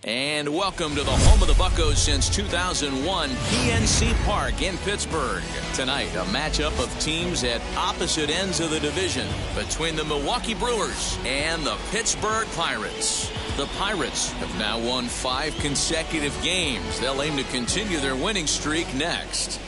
And welcome to the home of the Buccos since 2001, PNC Park in Pittsburgh. Tonight, a matchup of teams at opposite ends of the division between the Milwaukee Brewers and the Pittsburgh Pirates. The Pirates have now won 5 consecutive games. They'll aim to continue their winning streak next.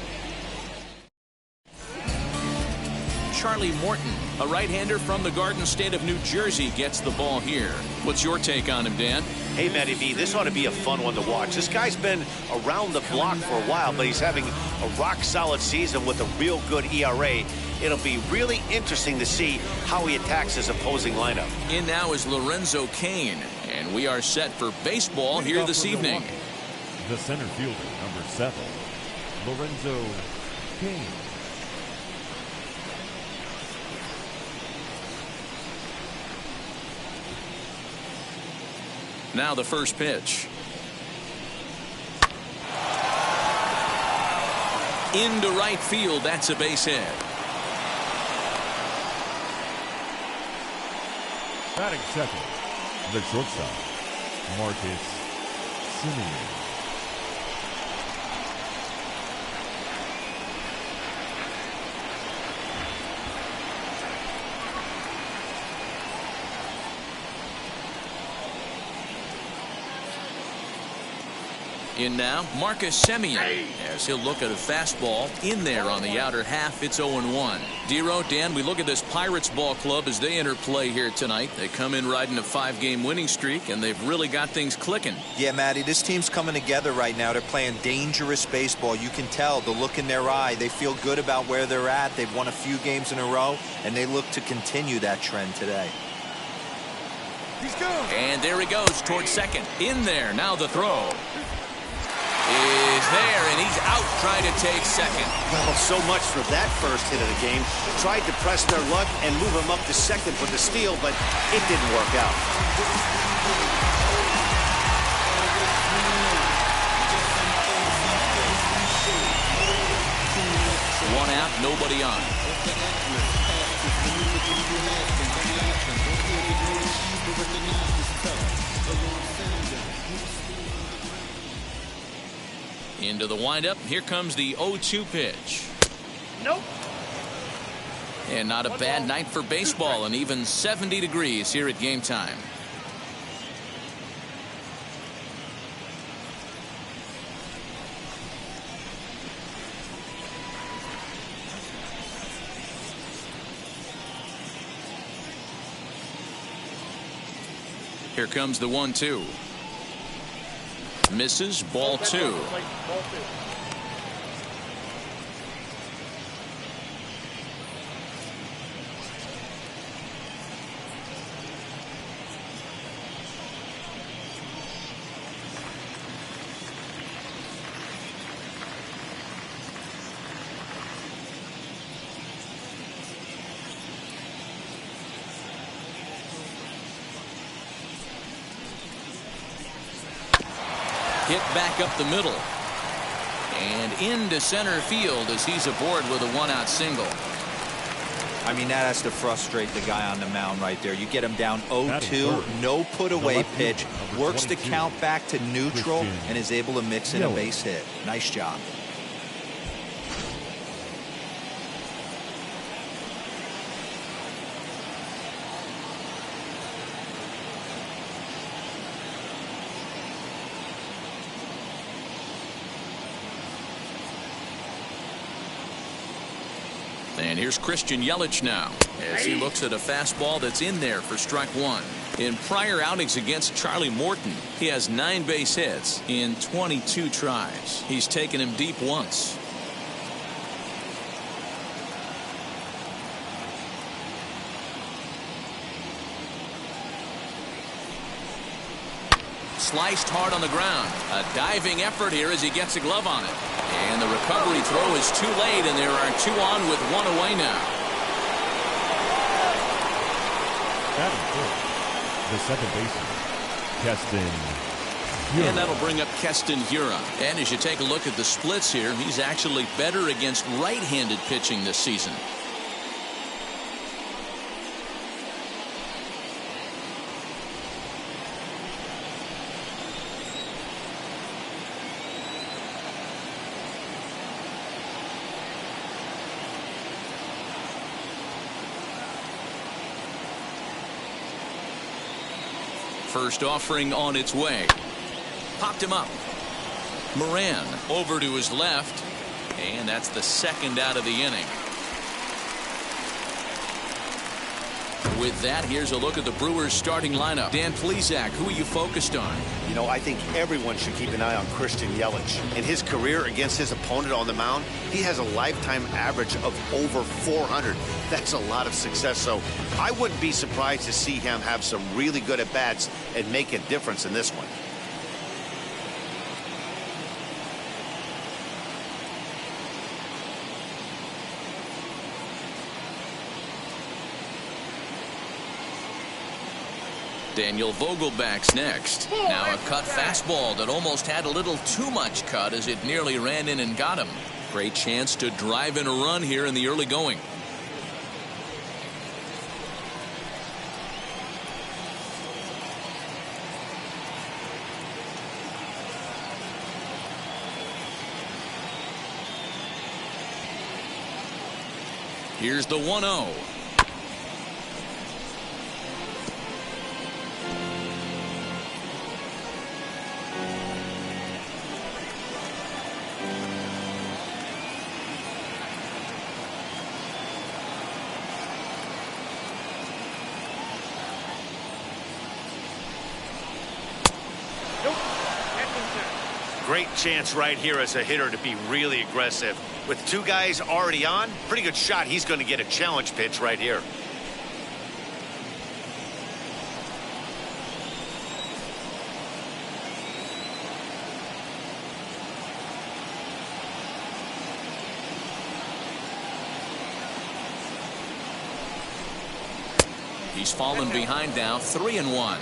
Charlie Morton, a right-hander from the Garden State of New Jersey, gets the ball here. What's your take on him, Dan? Hey, Matty V, this ought to be a fun one to watch. This guy's been around the block for a while, but he's having a rock-solid season with a real good ERA. It'll be really interesting to see how he attacks his opposing lineup. In now is Lorenzo Cain, and we are set for baseball here this evening. The center fielder, number 7, Lorenzo Cain. Now the first pitch. Into right field. That's a base hit. Batting second, the shortstop, Marcus Semien. In now, Marcus Semien, as he'll look at a fastball in there on the outer half. It's 0-1. Dero, Dan, we look at this Pirates ball club as they enter play here tonight. They come in riding a 5-game winning streak, and they've really got things clicking. Yeah, Matty, this team's coming together right now. They're playing dangerous baseball. You can tell the look in their eye. They feel good about where they're at. They've won a few games in a row, and they look to continue that trend today. And there he goes towards second. In there. Now the throw is there, and he's out trying to take second. Well, so much for that first hit of the game. Tried to press their luck and move him up to second for the steal, but it didn't work out. One out, nobody on. Into the windup. Here comes the 0-2 pitch. Nope. And not a bad night for baseball, and even 70 degrees here at game time. Here comes the 1-2. Misses, ball 2. Hit back up the middle. And into center field as he's aboard with a 1-out single. I mean, that has to frustrate the guy on the mound right there. You get him down 0-2, no put away pitch, works the count back to neutral, and is able to mix in a base hit. Nice job. And here's Christian Yelich now as he looks at a fastball that's in there for strike 1. In prior outings against Charlie Morton, he has 9 base hits in 22 tries. He's taken him deep once. Sliced hard on the ground. A diving effort here as he gets a glove on it. And the recovery throw is too late, and there are 2 on with 1 away now. The second baseman, Keston Hiura. And that'll bring up Keston Hiura. And as you take a look at the splits here, he's actually better against right-handed pitching this season. First offering on its way. Popped him up. Moran over to his left. And that's the second out of the inning. With that, here's a look at the Brewers starting lineup. Dan Plesac, who are you focused on? You know, I think everyone should keep an eye on Christian Yelich. In his career against his opponent on the mound, he has a lifetime average of over 400. That's a lot of success. So I wouldn't be surprised to see him have some really good at-bats and make a difference in this one. Daniel Vogelback's next. Now a cut fastball that almost had a little too much cut as it nearly ran in and got him. Great chance to drive in a run here in the early going. Here's the 1-0. Great chance right here as a hitter to be really aggressive. With two guys already on, pretty good shot. He's going to get a challenge pitch right here. He's fallen behind now, 3-1.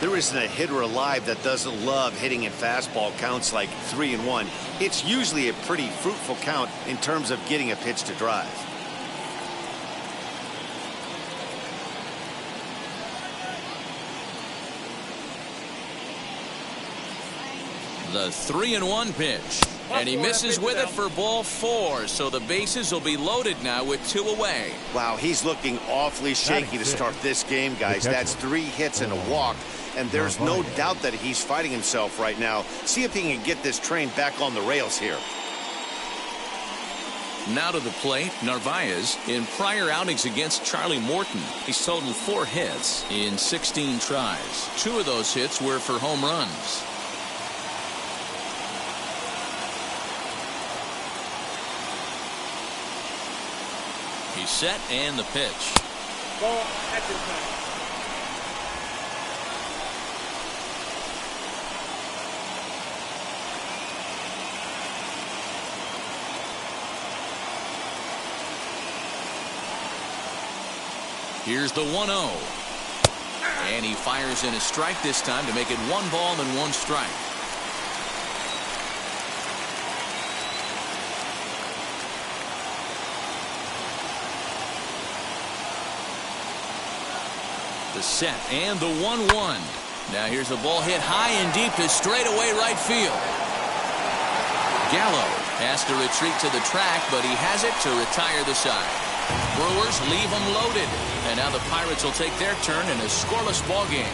There isn't a hitter alive that doesn't love hitting in fastball counts like 3-1. It's usually a pretty fruitful count in terms of getting a pitch to drive. The 3-1 pitch. And he misses with it for ball 4. So the bases will be loaded now with 2 away. Wow, he's looking awfully shaky to start this game, guys. That's 3 hits and a walk. And there's no doubt that he's fighting himself right now. See if he can get this train back on the rails here. Now to the plate, Narvaez. In prior outings against Charlie Morton, he's totaled 4 hits in 16 tries. 2 of those hits were for home runs. He's set and the pitch. Ball at the time. Here's the 1-0. And he fires in a strike this time to make it 1 ball and 1 strike. The set and the 1-1. Now here's a ball hit high and deep to straightaway right field. Gallo has to retreat to the track, but he has it to retire the side. Brewers leave them loaded, and now the Pirates will take their turn in a scoreless ball game.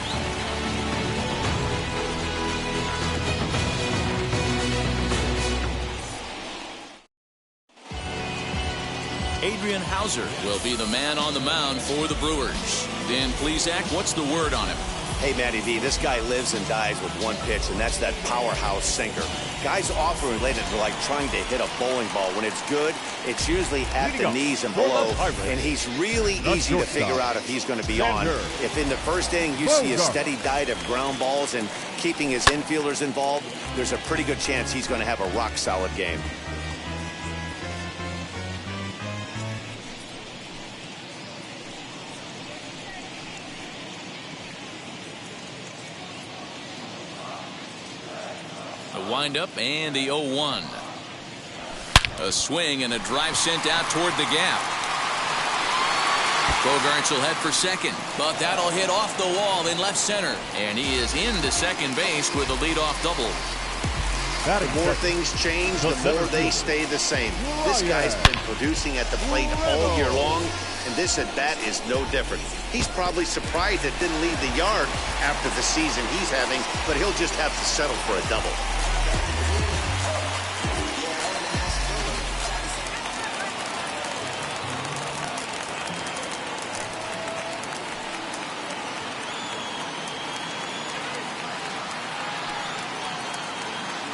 Adrian Hauser will be the man on the mound for the Brewers. Dan Plesac, what's the word on him? Hey, Matty V, this guy lives and dies with one pitch, and that's that powerhouse sinker. Guys often relate it to like trying to hit a bowling ball. When it's good, it's usually at the knees and below, and he's really easy to figure out if he's going to be on. If in the first inning you see a steady diet of ground balls and keeping his infielders involved, there's a pretty good chance he's going to have a rock-solid game. Windup and the 0-1. A swing and a drive sent out toward the gap. Bogarts will head for second, but that'll hit off the wall in left center, and he is into second base with a leadoff double. The more things change, the more they stay the same. This guy's been producing at the plate all year long, and this at-bat is no different. He's probably surprised it didn't leave the yard after the season he's having, but he'll just have to settle for a double.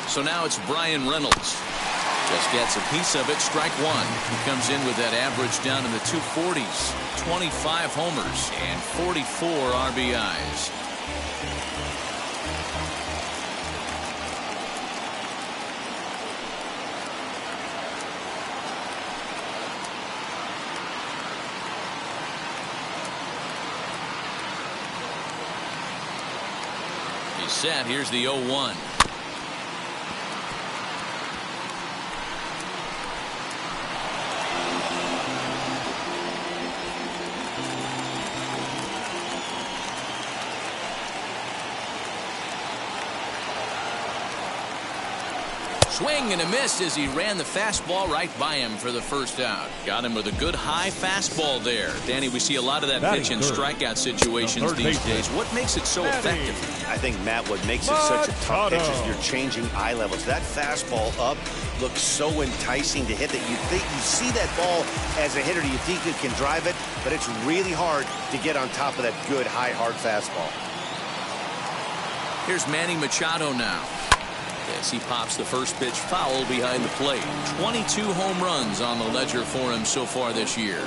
So now it's Brian Reynolds. Just gets a piece of it, strike one. He comes in with that average down in the 240s. 25 homers and 44 RBIs. He's set. Here's the 0-1. Swing and a miss as he ran the fastball right by him for the first out. Got him with a good high fastball there. Danny, we see a lot of that pitch in strikeout situations these days. What makes it so effective? I think, Matt, what makes it such a tough pitch is you're changing eye levels. That fastball up looks so enticing to hit that you see that ball as a hitter, you think you can drive it, but it's really hard to get on top of that good high hard fastball. Here's Manny Machado now. As he pops the first pitch foul behind the plate. 22 home runs on the ledger for him so far this year.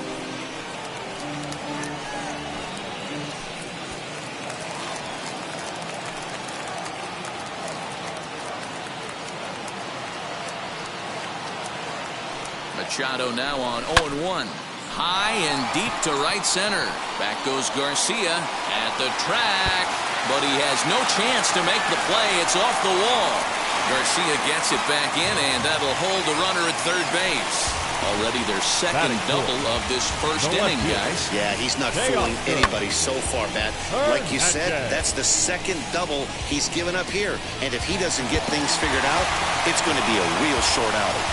Machado now on 0-1. High and deep to right center. Back goes Garcia at the track, but he has no chance to make the play. It's off the wall. Garcia gets it back in, and that'll hold the runner at third base. Already their second double of this first inning, guys. Yeah, he's not fooling anybody so far, Matt. Like you said, that's the second double he's given up here. And if he doesn't get things figured out, it's going to be a real short outing.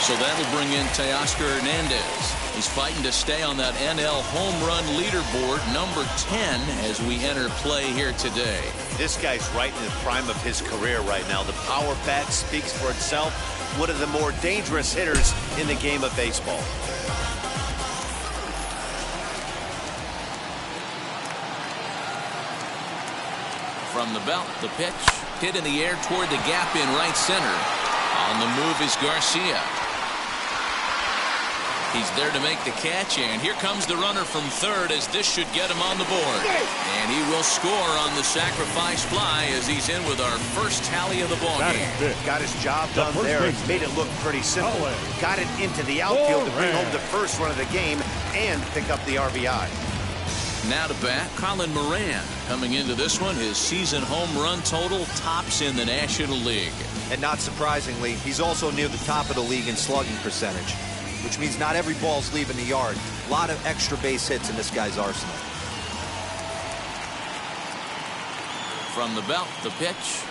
So that'll bring in Teoscar Hernandez. He's fighting to stay on that NL home run leaderboard, number 10, as we enter play here today. This guy's right in the prime of his career right now. The power bat speaks for itself. One of the more dangerous hitters in the game of baseball. From the belt, the pitch hit in the air toward the gap in right center. On the move is Garcia. He's there to make the catch, and here comes the runner from third as this should get him on the board. And he will score on the sacrifice fly as he's in with our first tally of the ballgame. Got his job done there. Made it look pretty simple. Got it into the outfield to bring home the first run of the game and pick up the RBI. Now to bat, Colin Moran. Coming into this one, his season home run total tops in the National League. And not surprisingly, he's also near the top of the league in slugging percentage, which means not every ball's leaving the yard. A lot of extra base hits in this guy's arsenal. From the belt, the pitch.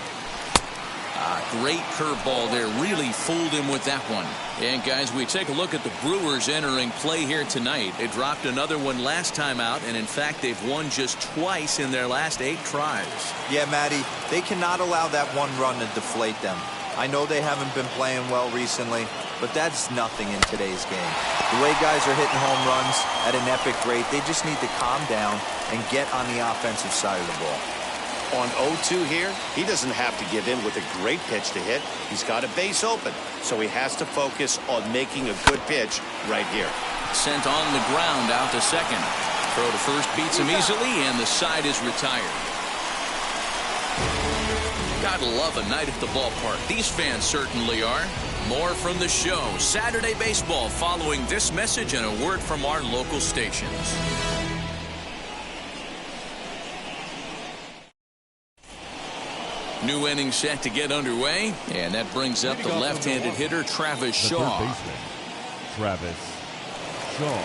Great curveball there. Really fooled him with that one. And guys, we take a look at the Brewers entering play here tonight. They dropped another one last time out, and in fact, they've won just twice in their last 8 tries. Yeah, Matty, they cannot allow that one run to deflate them. I know they haven't been playing well recently, but that's nothing in today's game. The way guys are hitting home runs at an epic rate, they just need to calm down and get on the offensive side of the ball. On 0-2 here, he doesn't have to give in with a great pitch to hit. He's got a base open, so he has to focus on making a good pitch right here. Sent on the ground out to second. Throw to first beats him easily, and the side is retired. Gotta love a night at the ballpark. These fans certainly are. More from the show. Saturday Baseball following this message and a word from our local stations. New inning set to get underway, and that brings up the left-handed hitter Travis Shaw. Travis Shaw.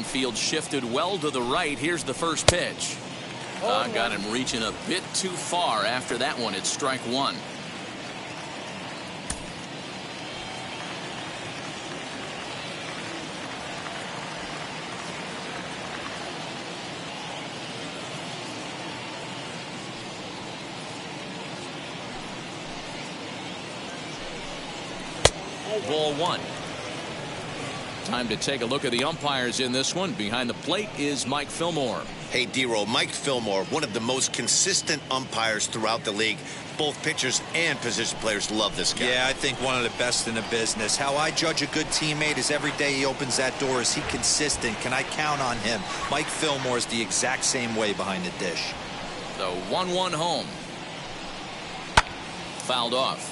Infield shifted well to the right. Here's the first pitch. Got him reaching a bit too far after that one. It's strike one. Ball one. Time to take a look at the umpires in this one. Behind the plate is Mike Fillmore. Hey, D-Roll, Mike Fillmore, one of the most consistent umpires throughout the league. Both pitchers and position players love this guy. Yeah, I think one of the best in the business. How I judge a good teammate is every day he opens that door. Is he consistent? Can I count on him? Mike Fillmore is the exact same way behind the dish. The 1-1 home. Fouled off.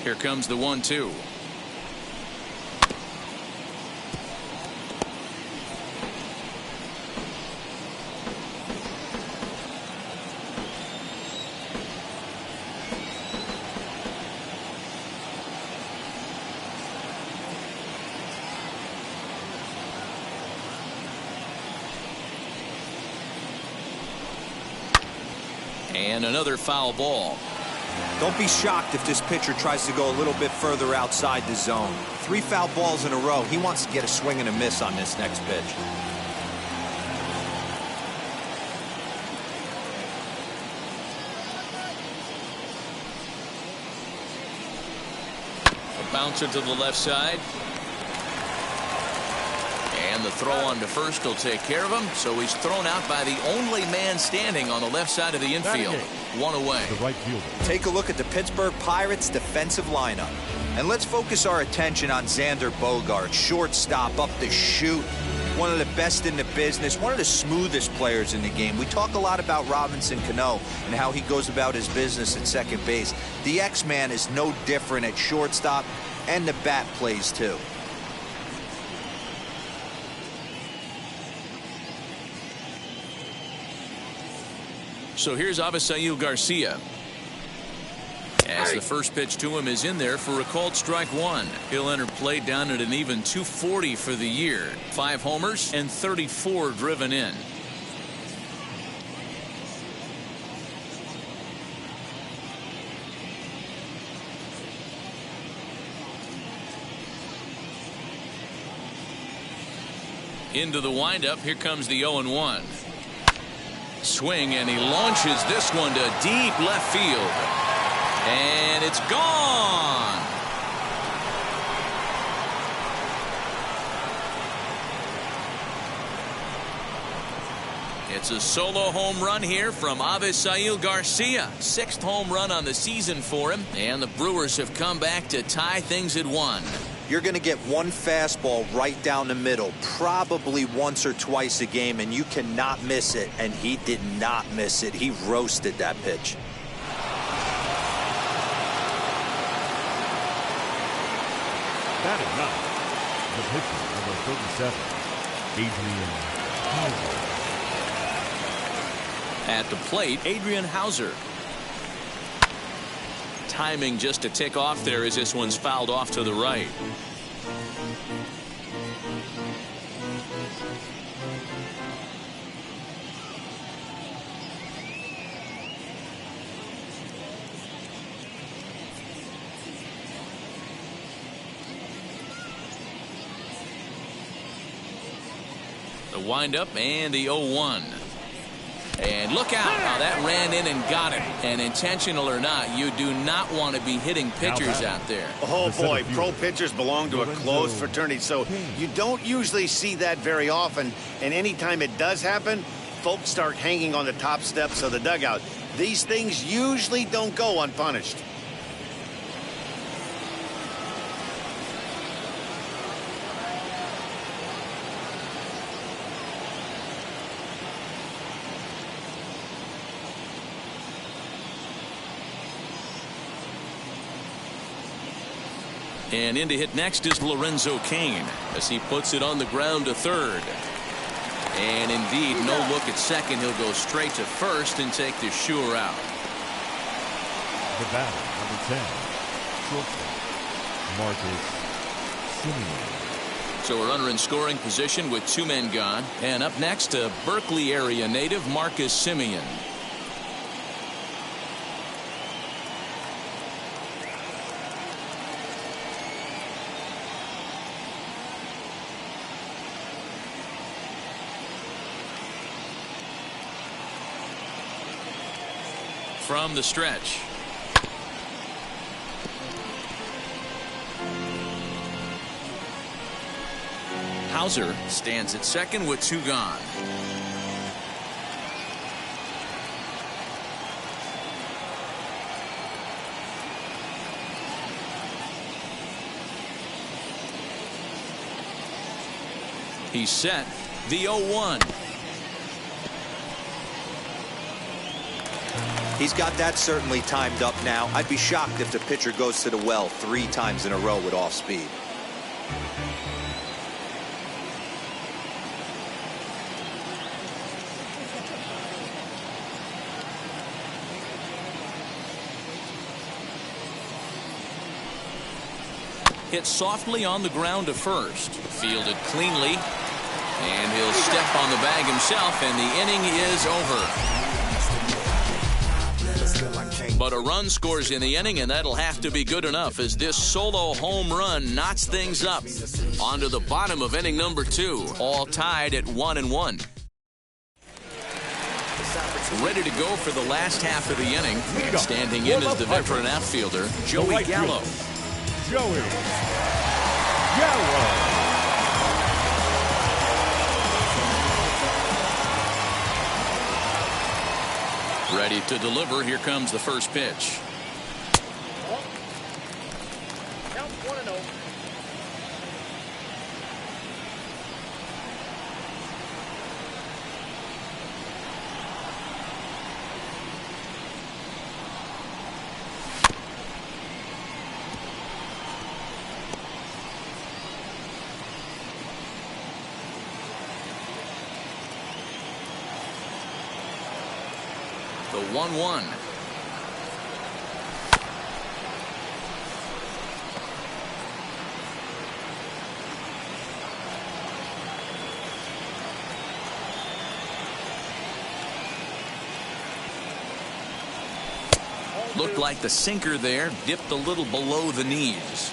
Here comes the 1-2. And another foul ball. Don't be shocked if this pitcher tries to go a little bit further outside the zone. 3 foul balls in a row. He wants to get a swing and a miss on this next pitch. A bouncer to the left side. And the throw on to first will take care of him. So he's thrown out by the only man standing on the left side of the infield. One away. The right fielder. Take a look at the Pittsburgh Pirates defensive lineup. And let's focus our attention on Xander Bogaerts, shortstop, up the chute. One of the best in the business, one of the smoothest players in the game. We talk a lot about Robinson Cano and how he goes about his business at second base. The X-Man is no different at shortstop, and the bat plays too. So here's Avisail Garcia. As the first pitch to him is in there for a called strike one. He'll enter play down at an even 240 for the year. 5 homers and 34 driven in. Into the windup. Here comes the 0-1. Swing, and he launches this one to deep left field. And it's gone. It's a solo home run here from Avisail Garcia. 6th home run on the season for him. And the Brewers have come back to tie things at 1. You're going to get one fastball right down the middle, probably once or twice a game, and you cannot miss it. And he did not miss it. He roasted that pitch. Batting ninth, the pitcher, number 37, Adrian Hauser. At the plate, Adrian Hauser. Timing just to tick off there as this one's fouled off to the right. The windup and the 0-1. And look out how that ran in and got him. And intentional or not, you do not want to be hitting pitchers out there. Oh boy, pro pitchers belong to a closed fraternity, so you don't usually see that very often. And anytime it does happen, folks start hanging on the top steps of the dugout. These things usually don't go unpunished. And in to hit next is Lorenzo Cain as he puts it on the ground to third. And indeed, no look at second. He'll go straight to first and take the sure out. The batter, number 10, shortstop, Marcus Simeon. So a runner in scoring position with 2 men gone. And up next, a Berkeley area native, Marcus Simeon. From the stretch. Hauser stands at second with 2 gone. He's set. The 0-1. He's got that certainly timed up now. I'd be shocked if the pitcher goes to the well 3 times in a row with off speed. Hit softly on the ground to first. Fielded cleanly. And he'll step on the bag himself, and the inning is over. But a run scores in the inning, and that'll have to be good enough as this solo home run knots things up. On to the bottom of inning number 2, all tied at 1-1. Ready to go for the last half of the inning. Standing in is the veteran outfielder, Joey Gallo. Joey Gallo. Ready to deliver. Here comes the first pitch. Count 1-0. The 1-1. Looked like the sinker there dipped a little below the knees.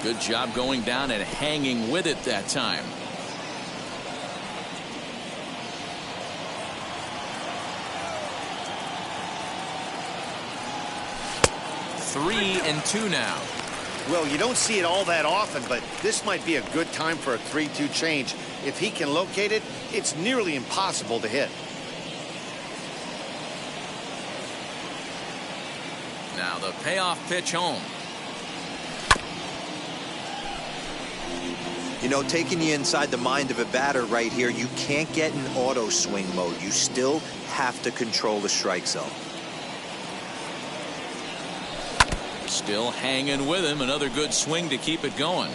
Good job going down and hanging with it that time. Three and two now. Well, you don't see it all that often, but this might be a good time for a 3-2 change. If he can locate it, it's nearly impossible to hit. Now the payoff pitch home. You know, taking you inside the mind of a batter right here, you can't get in auto swing mode. You still have to control the strike zone. Still hanging with him. Another good swing to keep it going.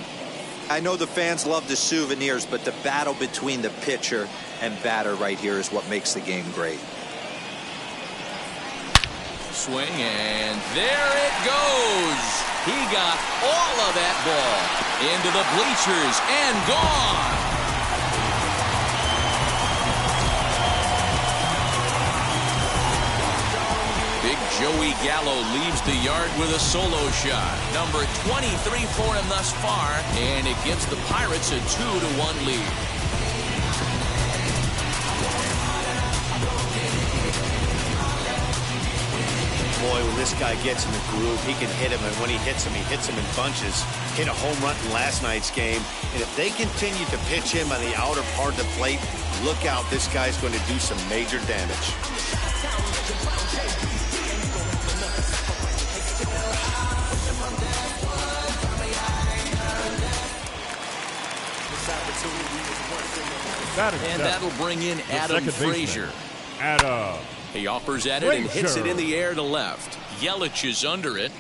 I know the fans love the souvenirs, but the battle between the pitcher and batter right here is what makes the game great. Swing, and there it goes. He got all of that ball into the bleachers and gone. Big Joey Gallo leaves the yard with a solo shot. Number 23 for him thus far, and it gives the Pirates a 2-1 lead. Boy, when this guy gets in the groove, he can hit him, and when he hits him in bunches. Hit a home run in last night's game, and if they continue to pitch him on the outer part of the plate, look out, this guy's going to do some major damage. And that'll bring in Adam Frazier. Adam He offers at it and hits it in the air to left. Yelich is under it.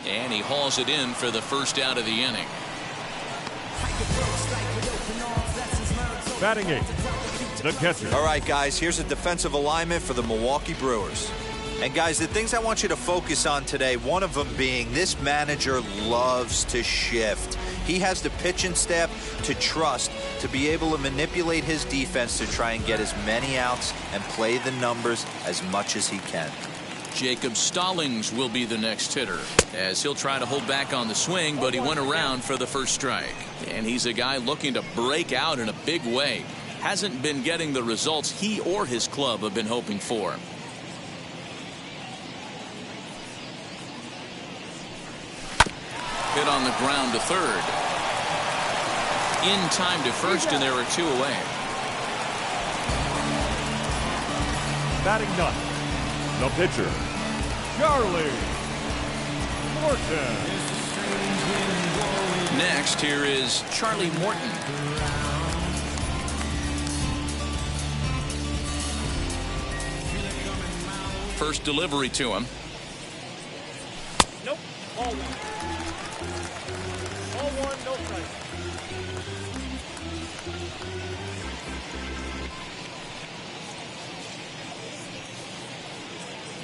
And he hauls it in for the first out of the inning. Batting eighth, the catcher. All right, guys, here's a defensive alignment for the Milwaukee Brewers. And, guys, the things I want you to focus on today, one of them being this manager loves to shift. He has the pitching staff to trust to be able to manipulate his defense to try and get as many outs and play the numbers as much as he can. Jacob Stallings will be the next hitter, as he'll try to hold back on the swing, but he went around for the first strike. And he's a guy looking to break out in a big way. Hasn't been getting the results he or his club have been hoping for. Hit on the ground to third. In time to first, and there are two away. Batting ninth, the pitcher, Charlie Morton. Next, here is Charlie Morton. First delivery to him. Nope. Ball one. Ball one, no strike.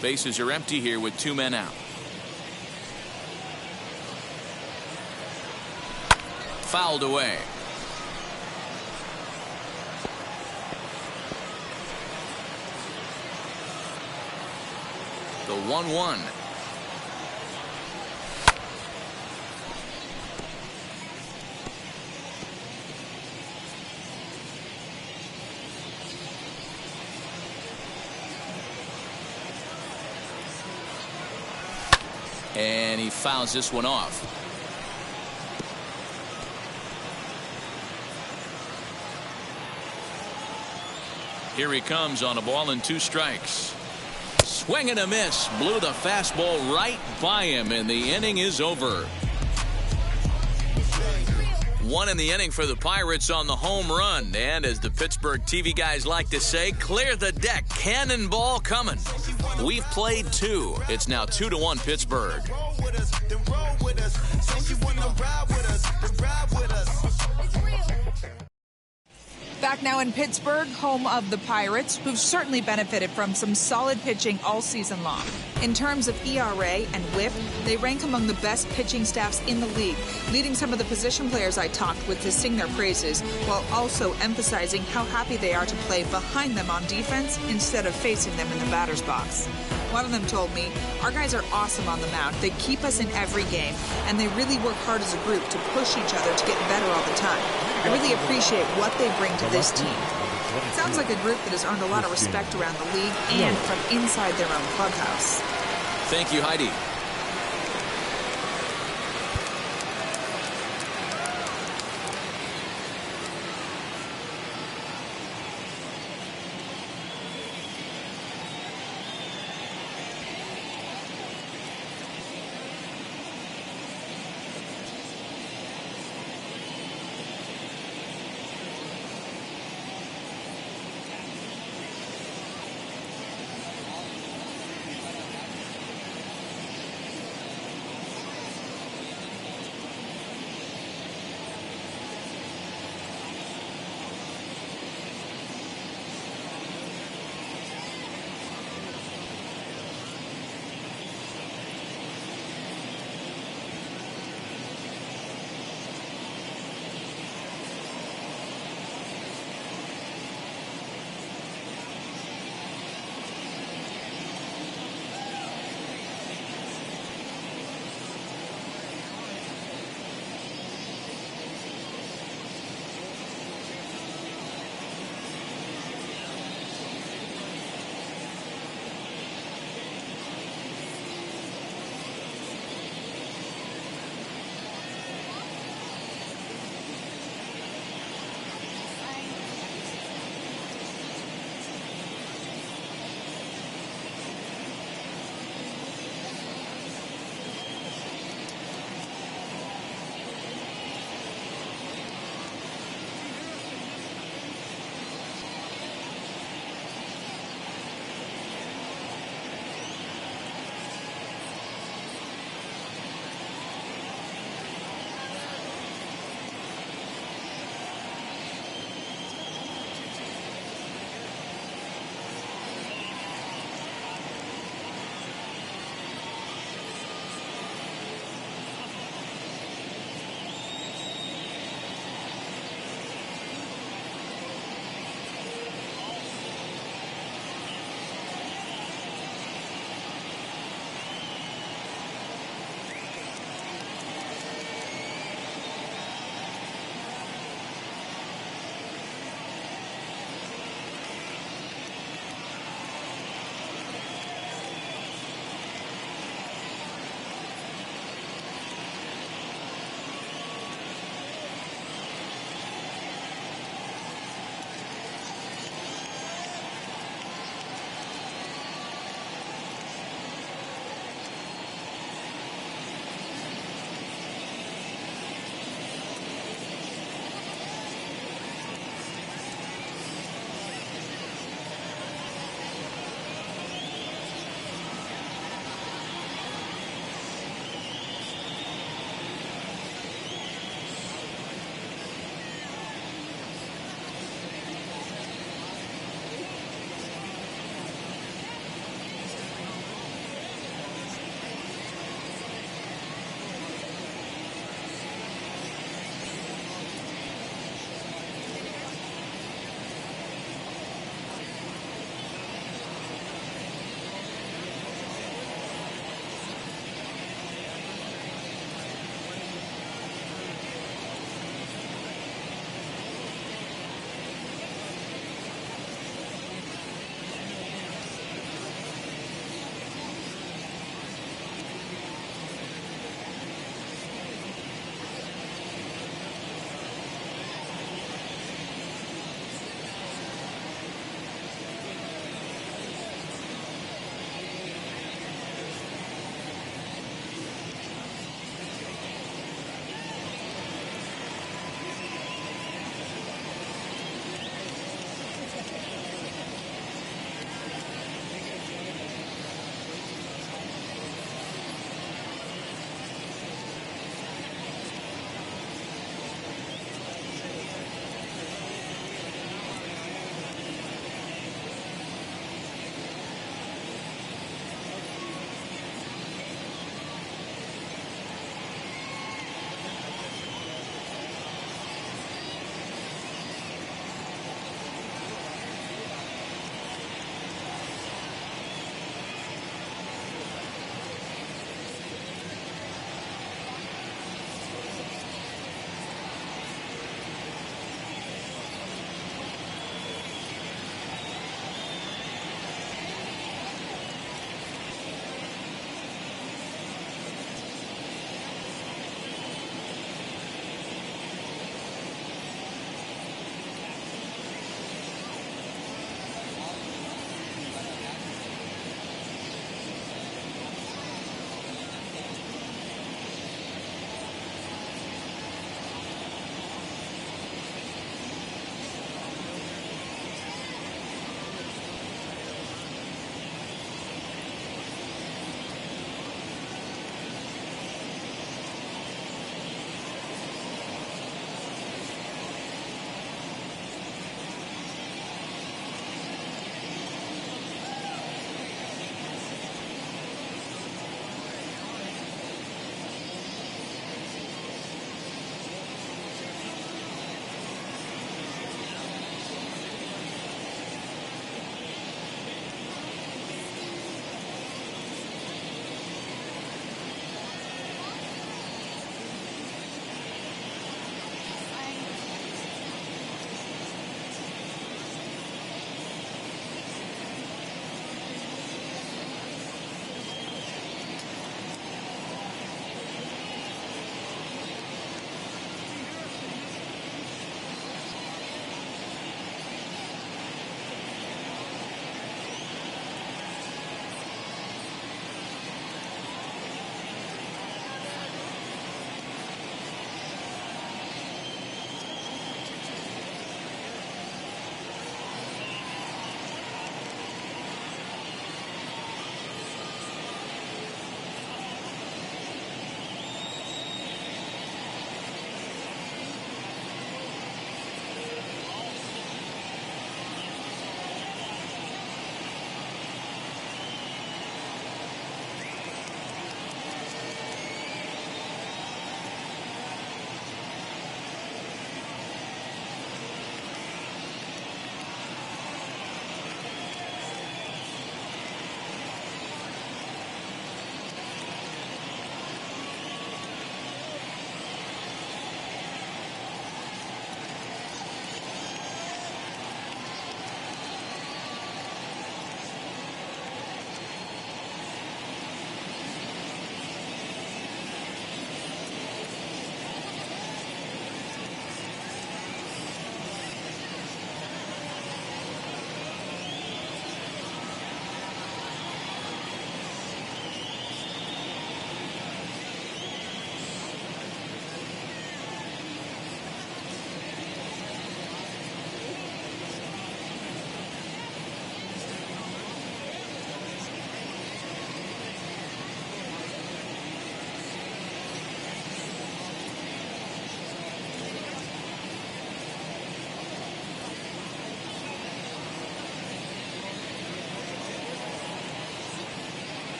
Bases are empty here with two men out. Fouled away. The 1-1. And he fouls this one off. Here he comes on a ball and two strikes. Swing and a miss. Blew the fastball right by him, and the inning is over. One in the inning for the Pirates on the home run. And as the Pittsburgh TV guys like to say, clear the deck. Cannonball coming. We've played two. It's now 2-1 Pittsburgh. Back now in Pittsburgh, home of the Pirates, who've certainly benefited from some solid pitching all season long. In terms of ERA and WHIP, they rank among the best pitching staffs in the league, leading some of the position players I talked with to sing their praises, while also emphasizing how happy they are to play behind them on defense instead of facing them in the batter's box. One of them told me, "Our guys are awesome on the mound. They keep us in every game, and they really work hard as a group to push each other to get better all the time. I really appreciate what they bring to this team." It sounds like a group that has earned a lot of respect around the league and from inside their own clubhouse. Thank you, Heidi.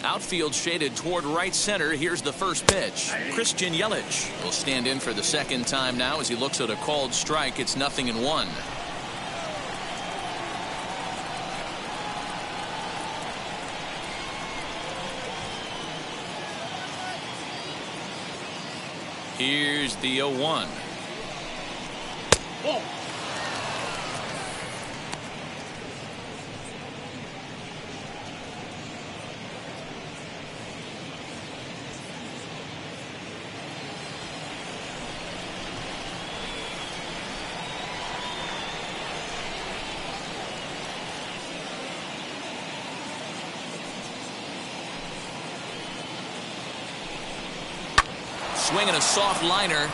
Outfield shaded toward right center. Here's the first pitch. Christian Yelich will stand in for the second time now as he looks at a called strike. It's 0-1. Here's the 0-1. Whoa. Swinging a soft liner.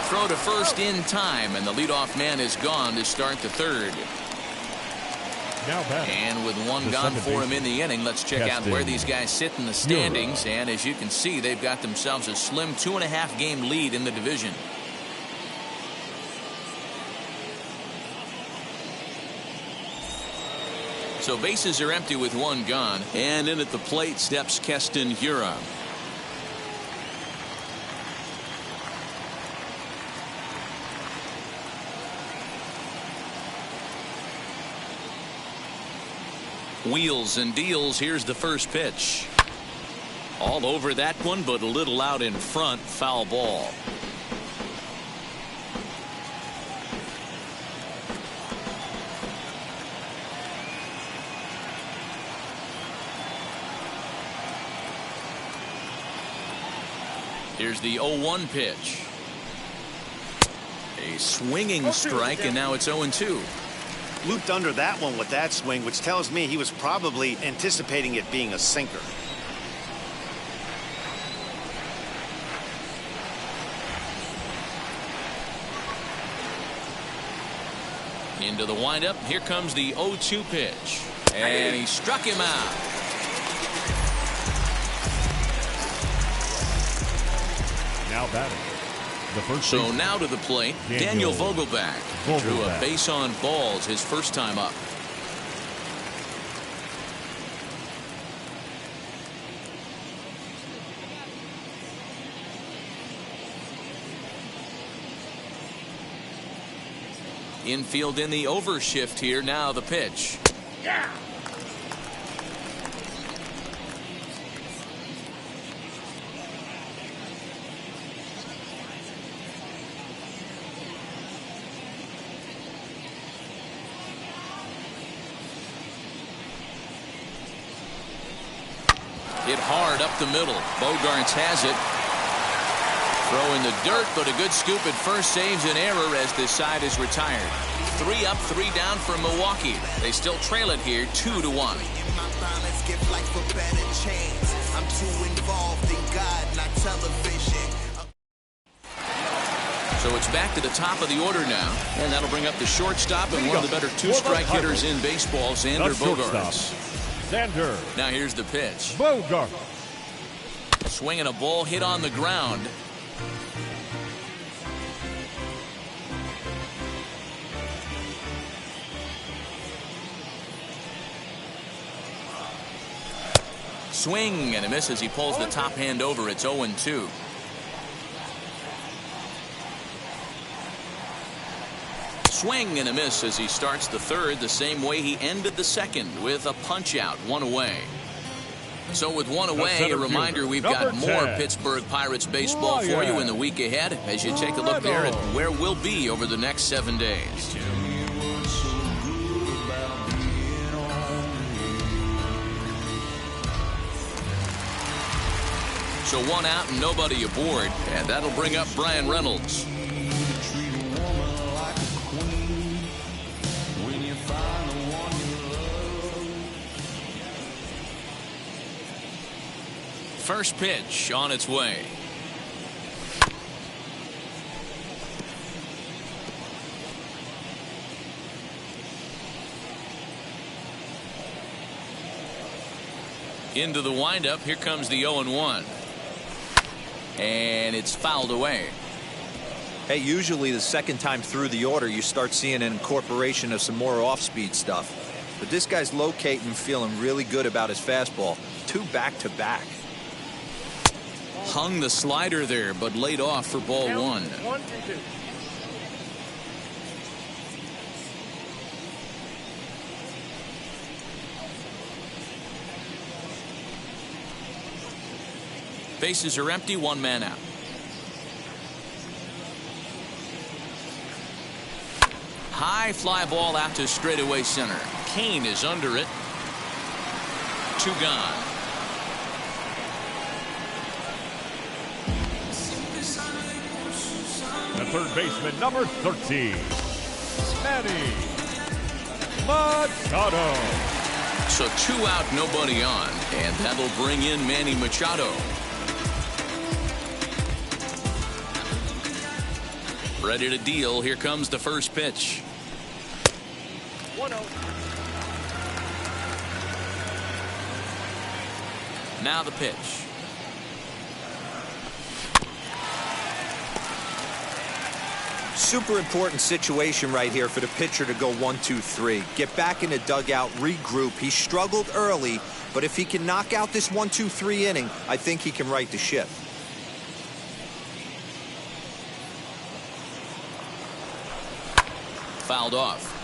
Throw to first in time, and the leadoff man is gone to start the third. Now batting. And with one gone for him in the inning, let's check out where these guys sit in the standings. And as you can see, they've got themselves a slim 2.5 game lead in the division. So bases are empty with one gone, and in at the plate steps Keston Hiura. Wheels and deals. Here's the first pitch. All over that one, but a little out in front. Foul ball. Here's the 0-1 pitch. A swinging strike, and now it's 0-2. Looped under that one with that swing, which tells me he was probably anticipating it being a sinker. Into the windup. Here comes the 0-2 pitch. And he struck him out. Now batting. The first So now to the plate, Daniel Vogelback. Drew a base on balls his first time up. Infield in the overshift here. Now the pitch. Yeah. Hit hard up the middle. Bogarts has it. Throw in the dirt, but a good scoop at first saves an error as this side is retired. 3 up, 3 down for Milwaukee. They still trail it here 2-1. So it's back to the top of the order now, and that'll bring up the shortstop and one of the better two-strike hitters in baseball, Xander Bogaerts. Xander. Now here's the pitch. Bogaerts. Swinging a ball hit on the ground. Swing and a miss as he pulls the top hand over. It's 0-2. Swing and a miss as he starts the third the same way he ended the second, with a punch out, 1 away. So with 1 away, a reminder we've got more Pittsburgh Pirates baseball for you in the week ahead as you take a look there at where we'll be over the next 7 days. So 1 out and nobody aboard, and that'll bring up Brian Reynolds. First pitch on its way. Into the windup. Here comes the 0-1. And it's fouled away. Hey, usually the second time through the order, you start seeing an incorporation of some more off-speed stuff. But this guy's locating, feeling really good about his fastball. 2 back-to-back. Hung the slider there, but laid off for ball 1. 1-2. Bases are empty, 1 man out. High fly ball out to straightaway center. Kane is under it. 2 gone. The third baseman, number 13, Manny Machado. So 2 out, nobody on, and that'll bring in Manny Machado. Ready to deal. Here comes the first pitch. 1-0. Now the pitch. Super important situation right here for the pitcher to go 1-2-3. Get back in the dugout, regroup. He struggled early, but if he can knock out this 1-2-3 inning, I think he can right the ship. Fouled off.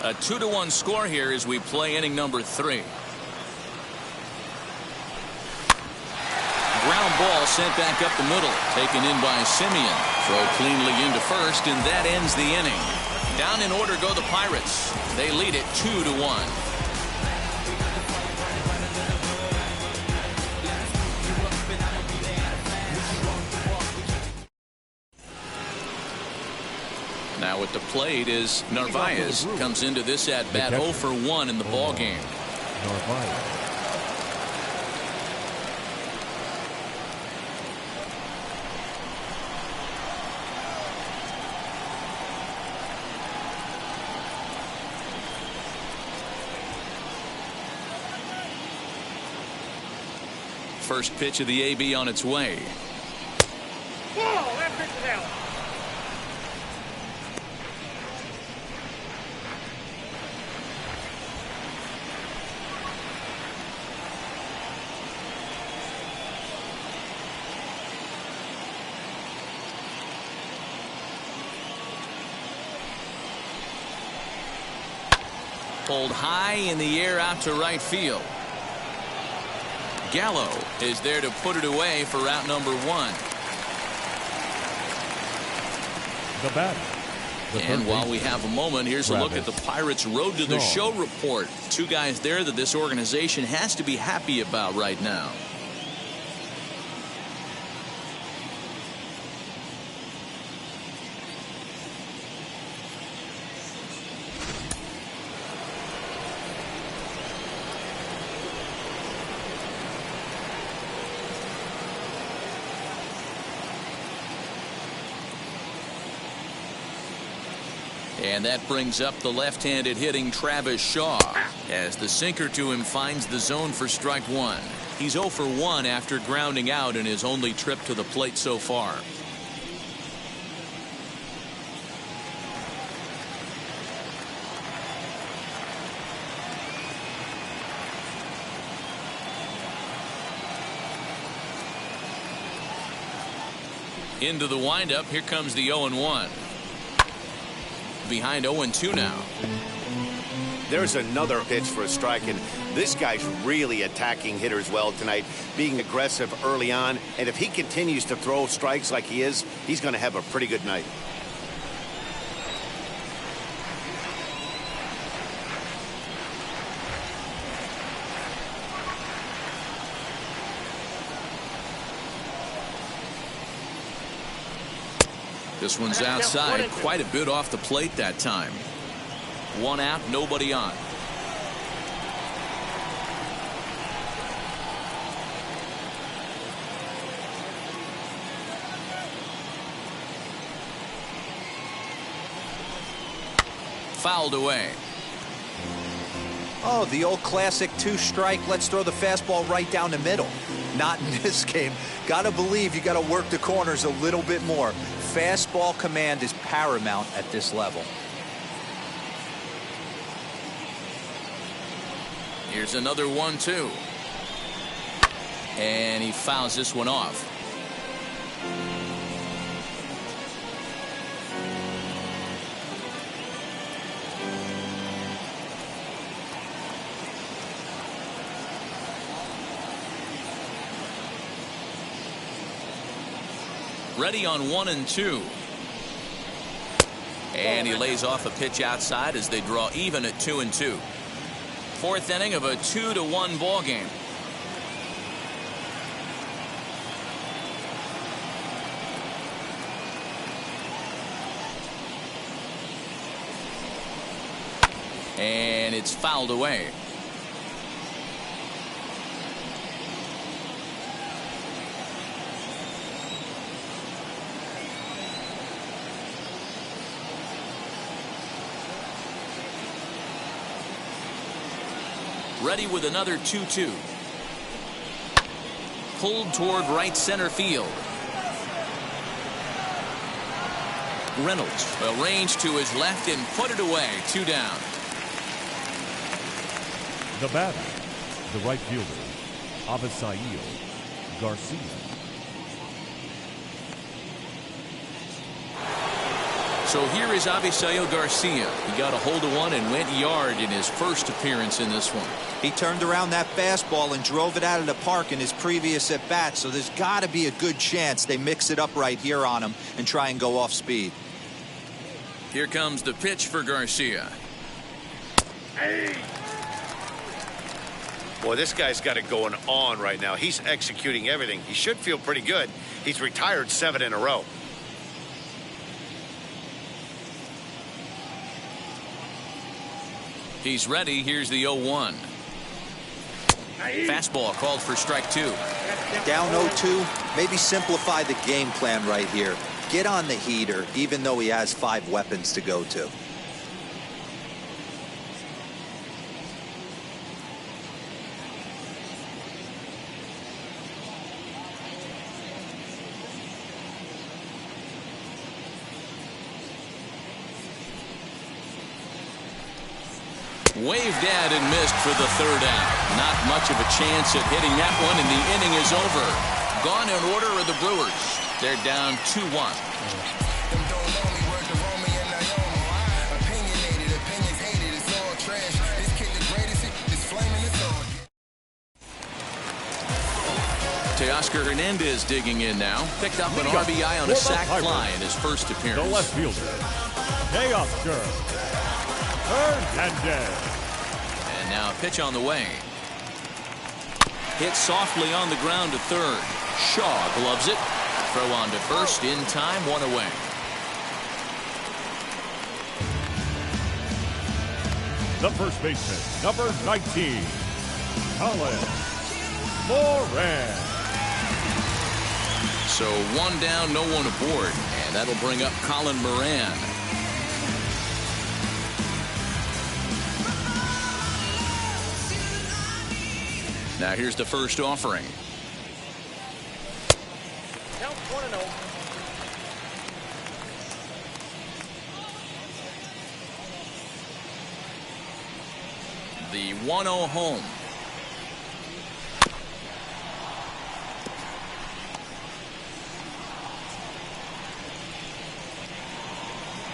A 2-1 score here as we play inning number 3. Ground ball sent back up the middle, taken in by Simeon. Throw cleanly into first, and that ends the inning. Down in order go the Pirates. They lead it 2-1. Now at the plate is Narvaez. Comes into this at bat 0 for 1 in the ball game. Narvaez. First pitch of the AB on its way. Whoa, that pitch is out. Pulled high in the air out to right field. Gallo is there to put it away for out number 1. The batter. And while we have a moment, here's a look at the Pirates' road to the show report. 2 guys there that this organization has to be happy about right now. And that brings up the left-handed hitting Travis Shaw as the sinker to him finds the zone for strike 1. He's 0 for 1 after grounding out in his only trip to the plate so far. Into the windup. Here comes the 0-1. Behind 0-2 now. There's another pitch for a strike, and this guy's really attacking hitters well tonight, being aggressive early on, and if he continues to throw strikes like he is, he's going to have a pretty good night. This one's outside, quite a bit off the plate that time. 1 out, nobody on. Fouled away. Oh, the old classic 2-strike. Let's throw the fastball right down the middle. Not in this game. Got to believe you got to work the corners a little bit more. fastball command is paramount at this level. Here's another 1-2. And he fouls this one off. Ready on 1-2. And he lays off a pitch outside as they draw even at 2-2. Fourth inning of a 2-1 ball game. And it's fouled away. Ready with another 2-2. Pulled toward right center field. Reynolds arranged to his left and put it away. 2 down. The batter, the right fielder, Avisail Garcia. So here is Avisail Garcia. He got a hold of one and went yard in his first appearance in this one. He turned around that fastball and drove it out of the park in his previous at bat, so there's got to be a good chance they mix it up right here on him and try and go off speed. Here comes the pitch for Garcia. Boy, this guy's got it going on right now. He's executing everything. He should feel pretty good. He's retired 7 in a row. He's ready. Here's the 0-1. Fastball called for strike 2. Down 0-2, maybe simplify the game plan right here. Get on the heater, even though he has 5 weapons to go to. Waved at and missed for the 3rd out. Not much of a chance at hitting that one, and the inning is over. Gone in order are the Brewers. They're down 2-1. Teoscar Hernandez digging in now. Picked up an RBI on a sac fly in his first appearance. The left fielder, Teoscar Hernandez. And now a pitch on the way. Hit softly on the ground to third. Shaw gloves it. Throw on to first in time, 1 away. The first baseman, number 19, Colin Moran. So 1 down, no one aboard, and that'll bring up Colin Moran. Now here's the first offering. Count 1-0. The 1-0 home.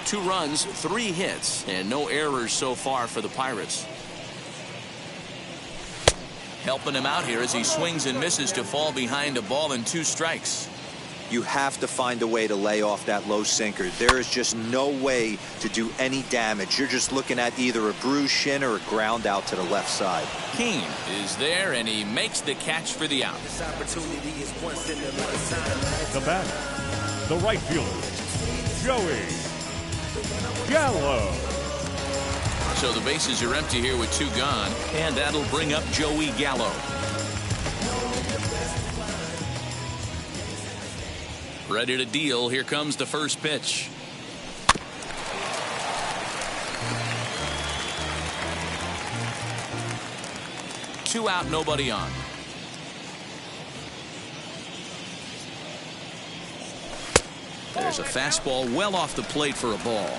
Two runs, 3 hits, and no errors so far for the Pirates. Helping him out here as he swings and misses to fall behind a ball and 2 strikes. You have to find a way to lay off that low sinker. There is just no way to do any damage. You're just looking at either a bruised shin or a ground out to the left side. Keane is there, and he makes the catch for the out. The batter, the right fielder, Joey Gallo. So the bases are empty here with 2 gone, and that'll bring up Joey Gallo. Ready to deal. Here comes the first pitch. Two out, nobody on. There's a fastball well off the plate for a ball.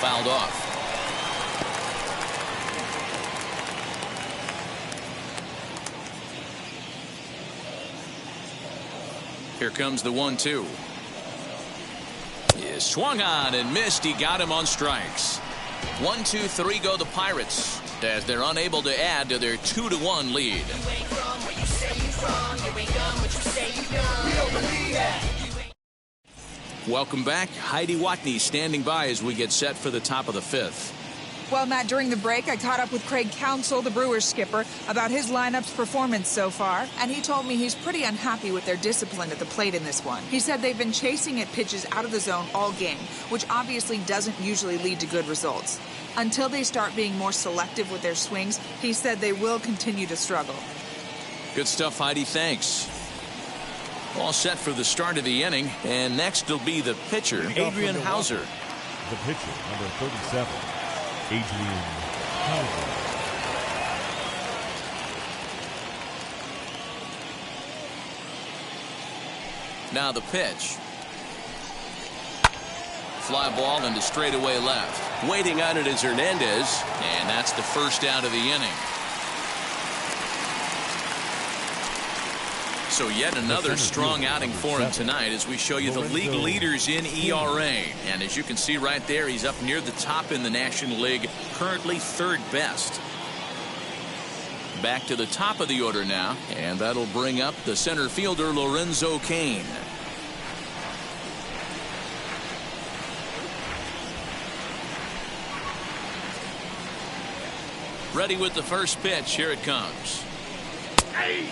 Fouled off. Here comes the 1-2. He swung on and missed. He got him on strikes. 1-2-3 go the Pirates as they're unable to add to their 2-1 lead. Welcome back. Heidi Watney standing by as we get set for the top of the 5th. Well, Matt, during the break, I caught up with Craig Counsell, the Brewers skipper, about his lineup's performance so far, and he told me he's pretty unhappy with their discipline at the plate in this one. He said they've been chasing at pitches out of the zone all game, which obviously doesn't usually lead to good results. Until they start being more selective with their swings, he said they will continue to struggle. Good stuff, Heidi. Thanks. All set for the start of the inning, and next will be the pitcher, Adrian Hauser. The pitcher, number 37, Adrian Hauser. Now the pitch. Fly ball into straightaway left. Waiting on it is Hernandez, and that's the first out of the inning. So yet another strong outing for him tonight as we show you the league leaders in ERA. And as you can see right there, he's up near the top in the National League, currently third best. Back to the top of the order now, and that'll bring up the center fielder Lorenzo Cain. Ready with the first pitch. Here it comes.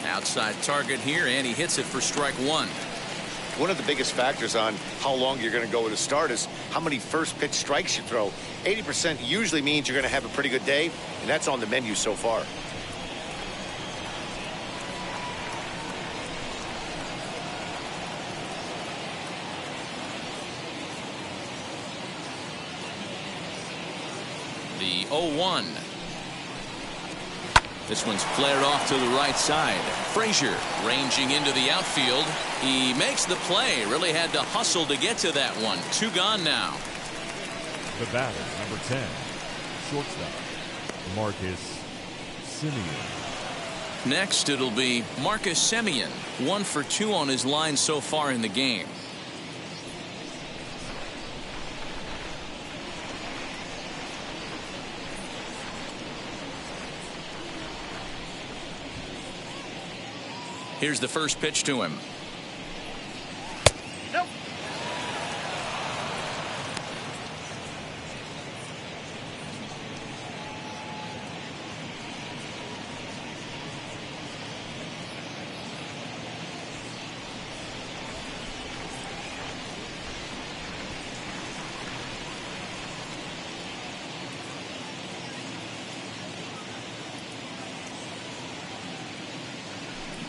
Outside target here, and he hits it for strike one. One of the biggest factors on how long you're going to go with a start is how many first pitch strikes you throw. 80% usually means you're going to have a pretty good day, and that's on the menu so far. The 0-1. This one's flared off to the right side. Frazier ranging into the outfield. He makes the play. Really had to hustle to get to that one. Two gone now. The batter, number 10, shortstop, Marcus Semien. Next, it'll be Marcus Semien. 1 for 2 on his line so far in the game. Here's the first pitch to him. Nope.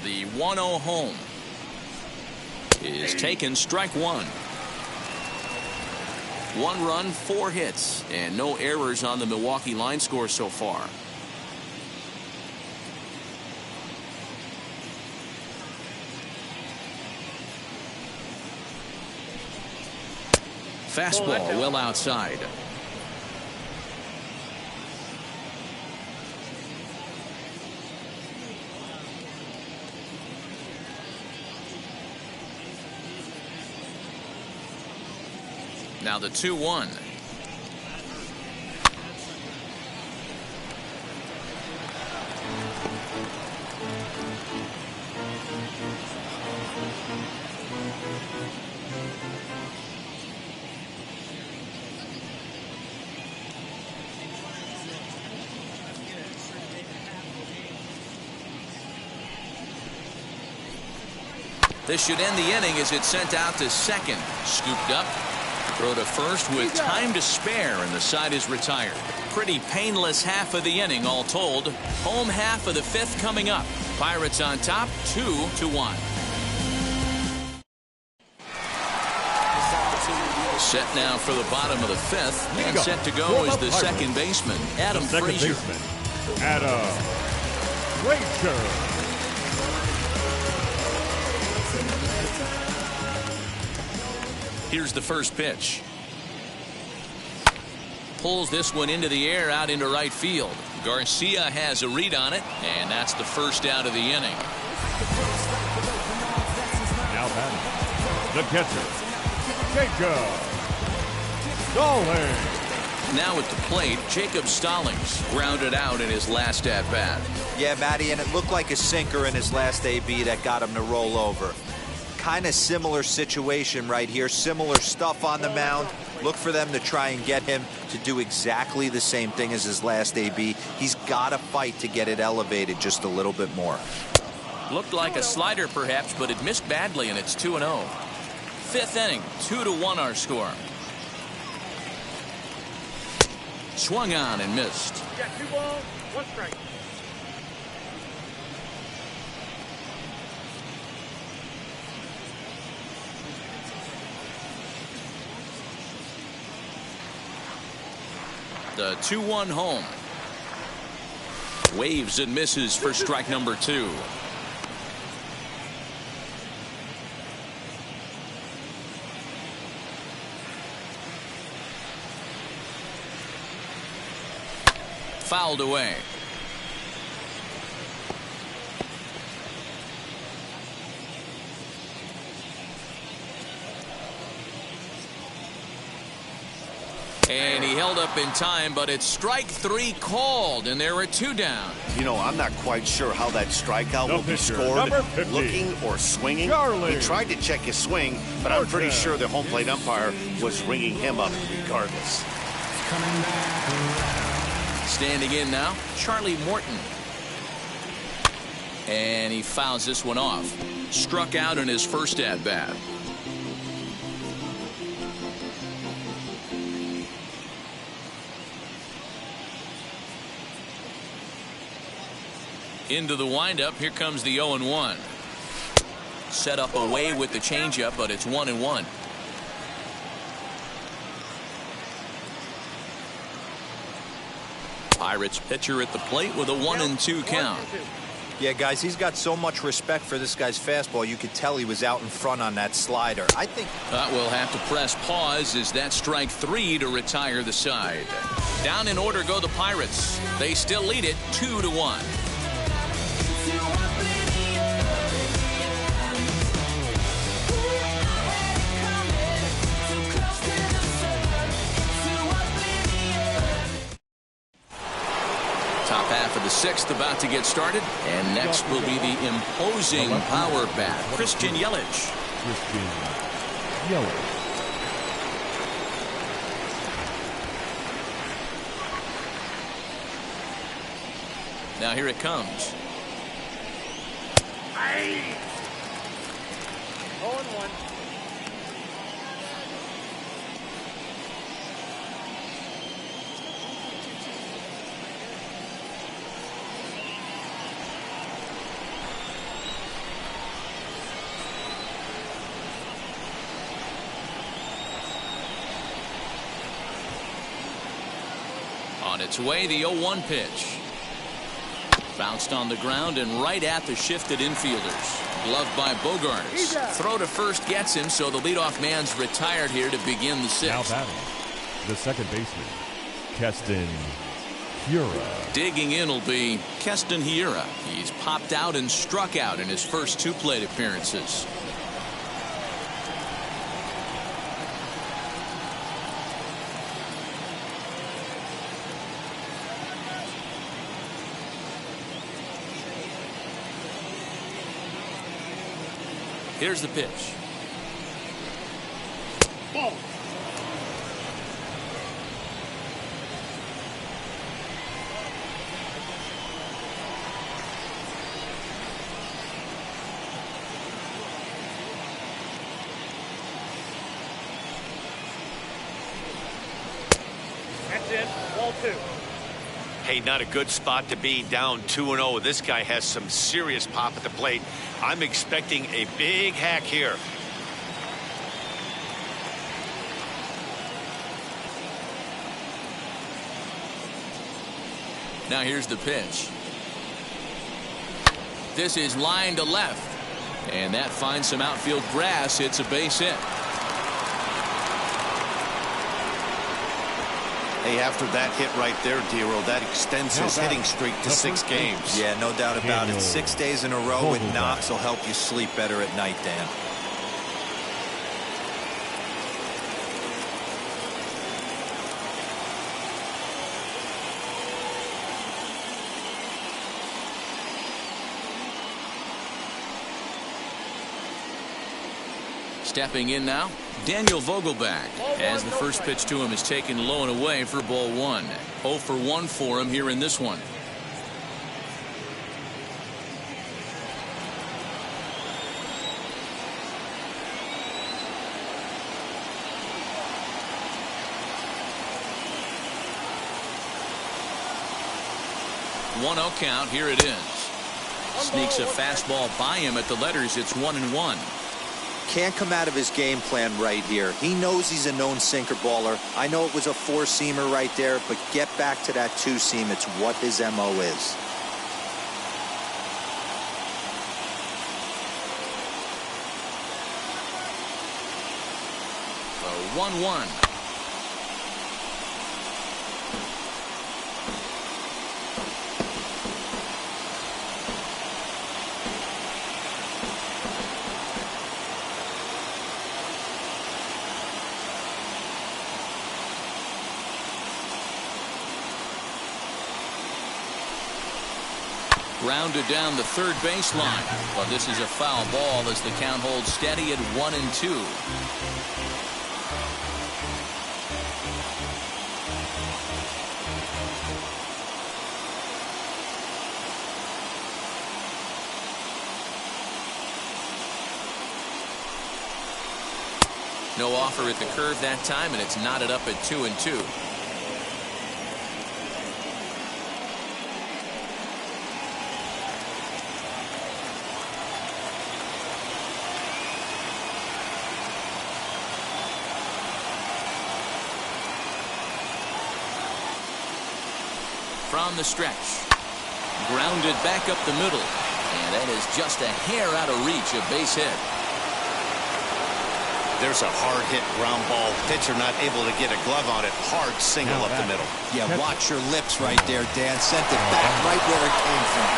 The 1-0 home is taken, strike one. 1 run, 4 hits, and no errors on the Milwaukee line score so far. Fastball well outside. Now the 2-1. This should end the inning as it's sent out to second. Scooped up. Throw to first with time to spare, and the side is retired. Pretty painless half of the inning all told. Home half of the 5th coming up. Pirates on top, 2-1. Set now for the bottom of the 5th, and set to go is the second baseman, Adam Frazier. Adam Ranger. Here's the first pitch. Pulls this one into the air out into right field. Garcia has a read on it, and that's the first out of the inning. Now batting, the catcher, Jacob Stallings. Now at the plate, Jacob Stallings grounded out in his last at-bat. Yeah, Matty, and it looked like a sinker in his last AB that got him to roll over. Kind of similar situation right here. Similar stuff on the mound. Look for them to try and get him to do exactly the same thing as his last AB. He's got to fight to get it elevated just a little bit more. Looked like a slider perhaps, but it missed badly, and it's 2-0. Fifth inning, 2-1 our score. Swung on and missed. You got 2 balls, 1 strike. The 2-1 home. Waves and misses for strike number 2. Fouled away. And he held up in time, but it's strike 3 called, and there are 2 down. You know, I'm not quite sure how that strikeout will be pitcher, scored, number 50, looking or swinging. Charlie. He tried to check his swing, but I'm pretty sure the home plate umpire was ringing him up regardless. Standing in now, Charlie Morton. And he fouls this one off. Struck out in his first at-bat. Into the windup, here comes the 0-1. Set up away with the changeup, but it's 1-1. Pirates pitcher at the plate with a 1-2 count. Yeah, guys, he's got so much respect for this guy's fastball. You could tell he was out in front on that slider. I think We'll have to press pause as that strike 3 to retire the side. Down in order go the Pirates. They still lead it 2-1. Top half of the 6th about to get started, and next will be the imposing power bat, Christian Yelich. Christian Yelich. Now here it comes. 0-1. On its way, the 0-1 pitch. Bounced on the ground and right at the shifted infielders. Gloved by Bogarts. Throw to first gets him, so the leadoff man's retired here to begin the 6th. Now batting, the second baseman, Keston Hiura. Digging in will be Keston Hiura. He's popped out and struck out in his first 2 plate appearances. Here's the pitch. Ball. That's it. Ball 2. Hey, not a good spot to be, down 2-0. This guy has some serious pop at the plate. I'm expecting a big hack here. Now here's the pitch. This is line to left. And that finds some outfield grass. It's a base hit. Hey, after that hit right there, Dero, that extends his hitting streak to 6 games. Yeah, no doubt about it. 6 days in a row with knocks will help you sleep better at night, Dan. Stepping in now, Daniel Vogelback, as the first pitch to him is taken low and away for ball 1. 0 for 1 for him here in this one. One 0 count. Here it is. Sneaks a fastball by him at the letters. It's 1-1. Can't come out of his game plan right here. He knows he's a known sinker baller. I know it was a 4-seamer right there, but get back to that 2-seam. It's what his MO is. A 1-1. Grounded down the third baseline, but this is a foul ball as the count holds steady at 1-2. No offer at the curve that time, and it's knotted up at 2-2. From the stretch, grounded back up the middle, and that is just a hair out of reach, a base hit. There's a hard hit ground ball. Pitcher not able to get a glove on it. Hard single up the middle. Yeah, watch your lips right there, Dan. Sent it back right where it came from.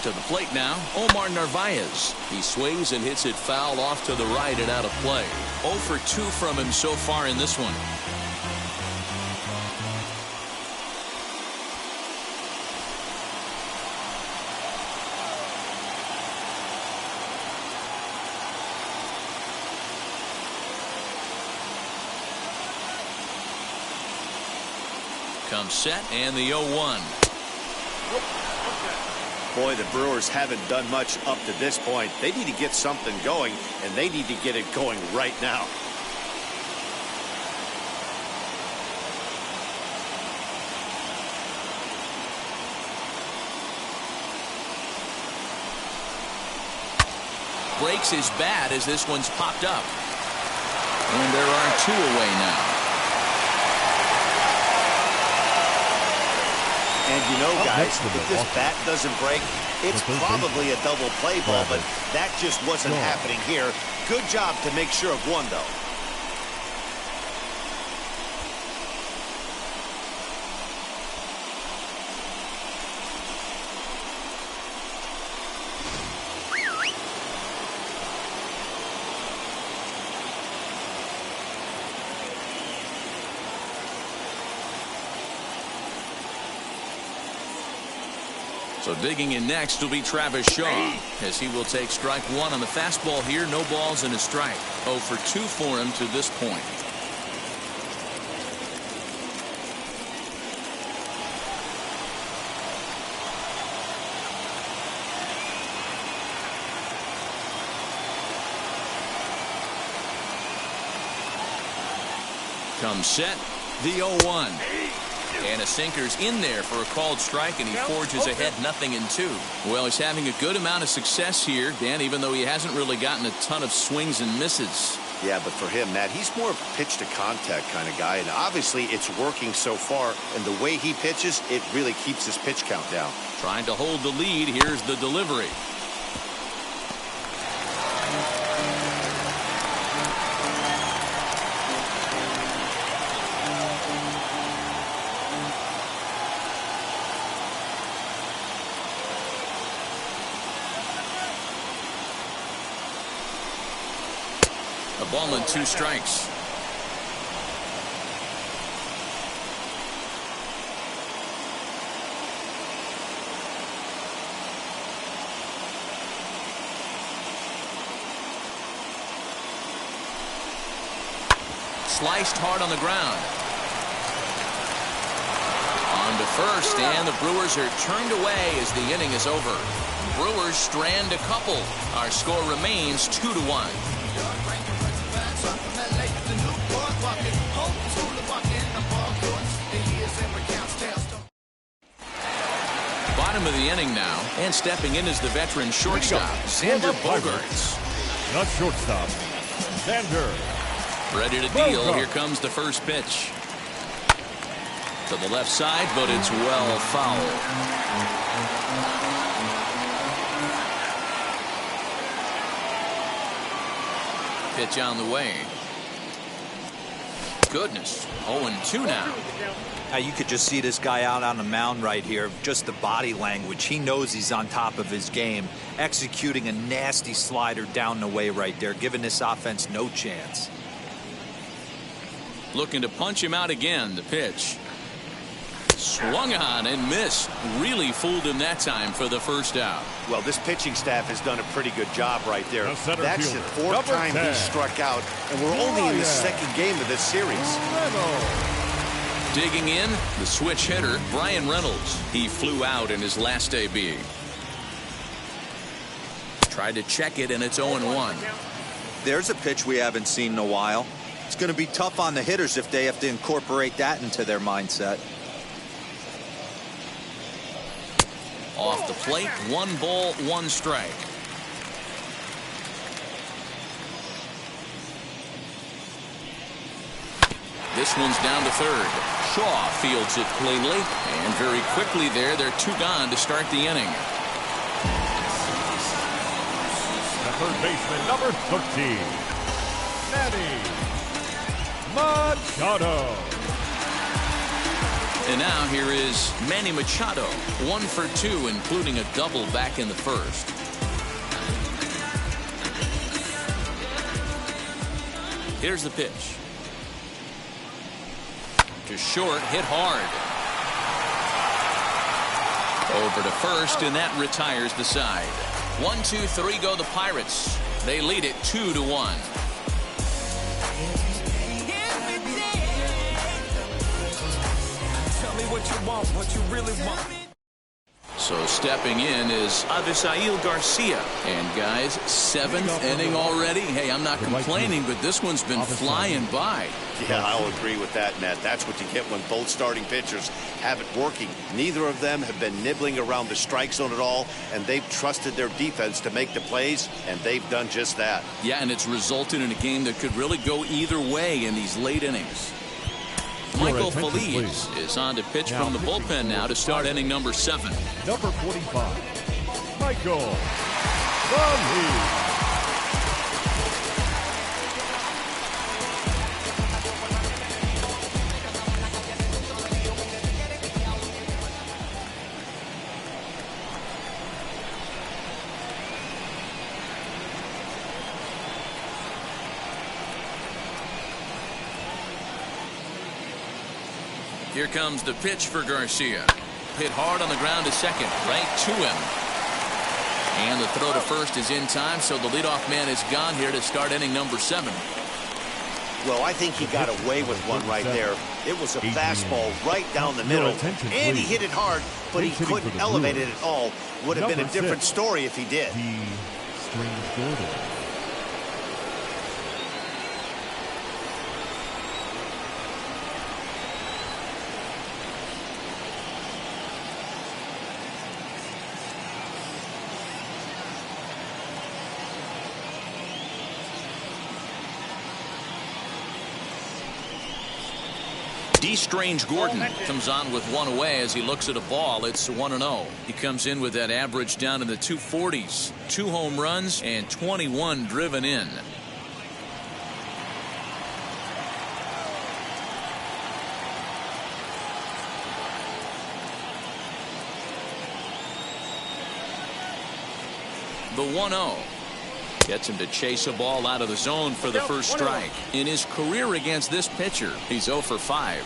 To the plate now, Omar Narvaez. He swings and hits it foul off to the right and out of play. 0 for 2 from him so far in this one. Comes set and the 0-1. Boy, the Brewers haven't done much up to this point. They need to get something going, and they need to get it going right now. Breaks his bat as this one's popped up. And there are 2 away now. And you know, guys, if this bat doesn't break, it's probably a double play ball, but that just wasn't happening here. Good job to make sure of one, though. So digging in next will be Travis Shaw, as he will take strike 1 on the fastball here. No balls and a strike. 0 for 2 for him to this point. Comes set, the 0-1. And a sinker's in there for a called strike, and he forges ahead 0-2. Well, he's having a good amount of success here, Dan, even though he hasn't really gotten a ton of swings and misses. Yeah, but for him, Matt, he's more of a pitch to contact kind of guy, and obviously it's working so far, and the way he pitches, it really keeps his pitch count down. Trying to hold the lead. Here's the delivery. A ball and 2 strikes. Sliced hard on the ground. On to first, and the Brewers are turned away as the inning is over. Brewers strand a couple. Our score remains 2-1. Bottom of the inning now, and stepping in is the veteran shortstop, Xander Bogaerts. Not shortstop, Xander. Ready to deal. Here comes the first pitch. To the left side, but it's well foul. Pitch on the way. Goodness. 0-2 now. You could just see this guy out on the mound right here. Just the body language. He knows he's on top of his game. Executing a nasty slider down the way right there, giving this offense no chance. Looking to punch him out again. The pitch. Swung on and missed. Really fooled him that time for the first out. Well, this pitching staff has done a pretty good job right there. That's the fielder, 4th time 10. he struck out, and we're only in the 2nd game of this series. Digging in, the switch hitter, Brian Reynolds. He flew out in his last AB. Tried to check it, and it's 0-1. There's a pitch we haven't seen in a while. It's going to be tough on the hitters if they have to incorporate that into their mindset. Off the plate, 1 ball, 1 strike. This one's down to third. Shaw fields it cleanly, and very quickly there, they're 2 gone to start the inning. The third baseman, number 13, Manny Machado. And now here is Manny Machado, 1 for 2, including a double back in the first. Here's the pitch. To short, hit hard. Over to first, and that retires the side. 1-2-3 go the Pirates. They lead it 2-1. What you really want. So stepping in is Avisail Garcia. And guys, 7th inning already. Hey, I'm not complaining, but this one's been flying by. Yeah, I'll agree with that, Matt. That's what you get when both starting pitchers have it working. Neither of them have been nibbling around the strike zone at all, and they've trusted their defense to make the plays, and they've done just that. Yeah, and it's resulted in a game that could really go either way in these late innings. Michael Feliz is on to pitch from the bullpen now to start inning number 7. Number 45, Michael Feliz. Here comes the pitch for Garcia. Hit hard on the ground to second, right to him. And the throw to first is in time, so the leadoff man is gone here to start inning number 7. Well, I think he got away with one right there. It was a fastball right down the middle, and he hit it hard, but he couldn't elevate it at all. Would have been a different story if he did. D. Strange Gordon comes on with one away as he looks at a ball. It's 1-0. He comes in with that average down in the 240s. 2 home runs and 21 driven in. The 1-0. Gets him to chase a ball out of the zone for the first strike. In his career against this pitcher, he's 0 for 5.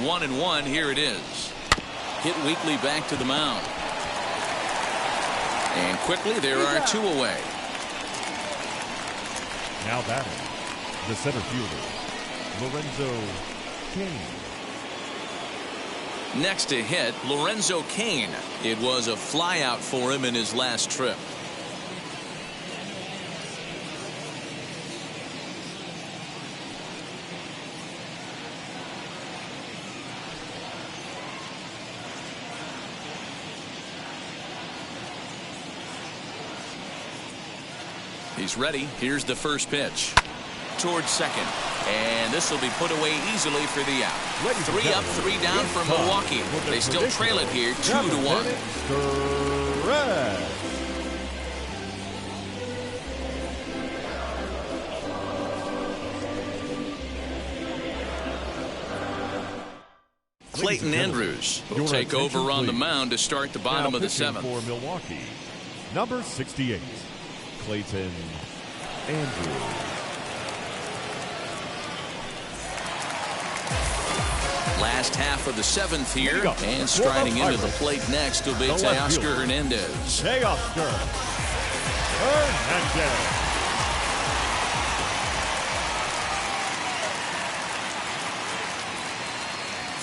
One and one, here it is. Hit weakly back to the mound. And quickly there are 2 away. Now batting, the center fielder, Lorenzo Cain. Next to hit, Lorenzo Cain. It was a flyout for him in his last trip. He's ready. Here's the first pitch. Towards second. And this will be put away easily for the out. 3 up, 3 down for Milwaukee. They still trail it here 2-1. Clayton Andrews will take over on the mound to start the bottom of the 7th. For Milwaukee, number 68, Clayton Andrews. Last half of the 7th here, and striding into the plate next will be Teoscar Hernandez. Teoscar Hernandez.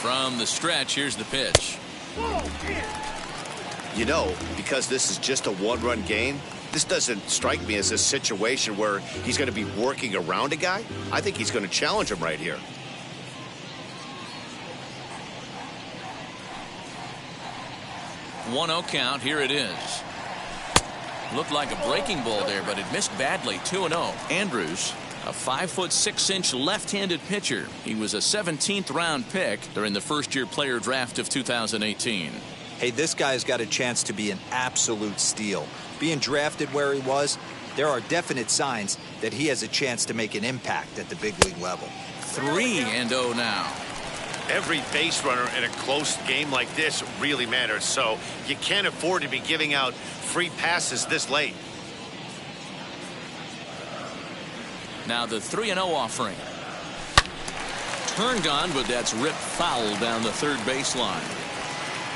From the stretch, here's the pitch. You know, because this is just a 1-run game, this doesn't strike me as a situation where he's going to be working around a guy. I think he's going to challenge him right here. 1-0 count. Here it is. Looked like a breaking ball there, but it missed badly. 2-0. Andrews, a 5'6" left-handed pitcher. He was a 17th round pick during the first-year player draft of 2018. Hey, this guy's got a chance to be an absolute steal. Being drafted where he was, there are definite signs that he has a chance to make an impact at the big league level. 3-0 now. Every base runner in a close game like this really matters, so you can't afford to be giving out free passes this late. Now the 3-0 offering. Turned on, but that's ripped foul down the third baseline.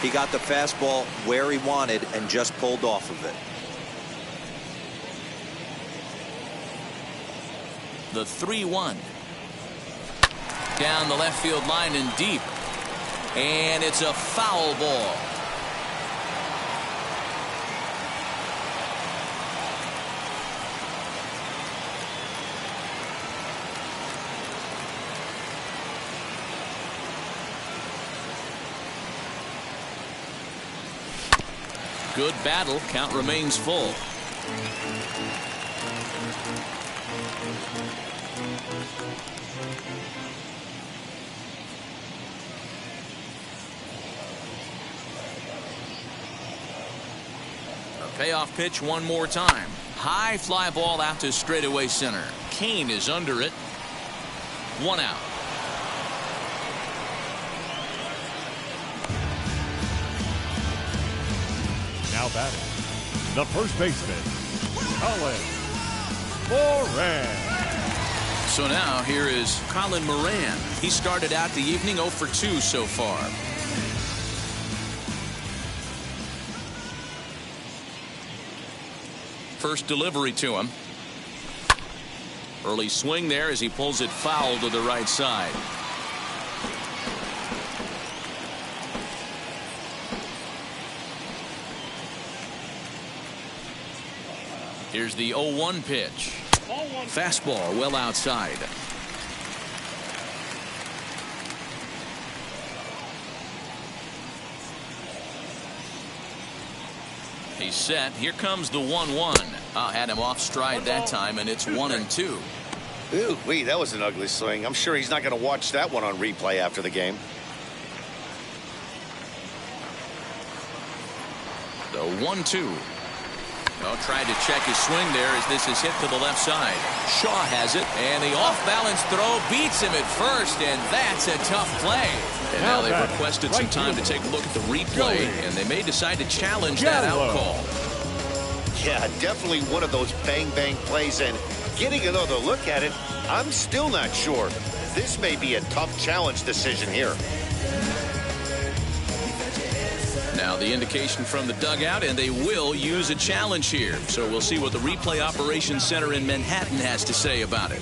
He got the fastball where he wanted and just pulled off of it. The 3-1. Down the left field line and deep. And it's a foul ball. Good battle. Count remains full. Payoff pitch one more time. High fly ball out to straightaway center. Cain is under it. 1 out. Now batting, the first baseman, Colin Moran. So now here is Colin Moran. He started out the evening 0 for 2 so far. First delivery to him. Early swing there as he pulls it foul to the right side. Here's the 0-1 pitch. Fastball well outside. He's set. Here comes the 1-1. Had him off stride that time, and it's 1-2. Ooh, wee, that was an ugly swing. I'm sure he's not going to watch that one on replay after the game. The 1-2. Tried to check his swing there as this is hit to the left side. Shaw has it, and the off-balance throw beats him at first, and that's a tough play. And now they've requested some time to take a look at the replay, and they may decide to challenge that out call. Yeah, definitely one of those bang-bang plays, and getting another look at it, I'm still not sure. This may be a tough challenge decision here. Now the indication from the dugout, and they will use a challenge here. So we'll see what the replay operations center in Manhattan has to say about it.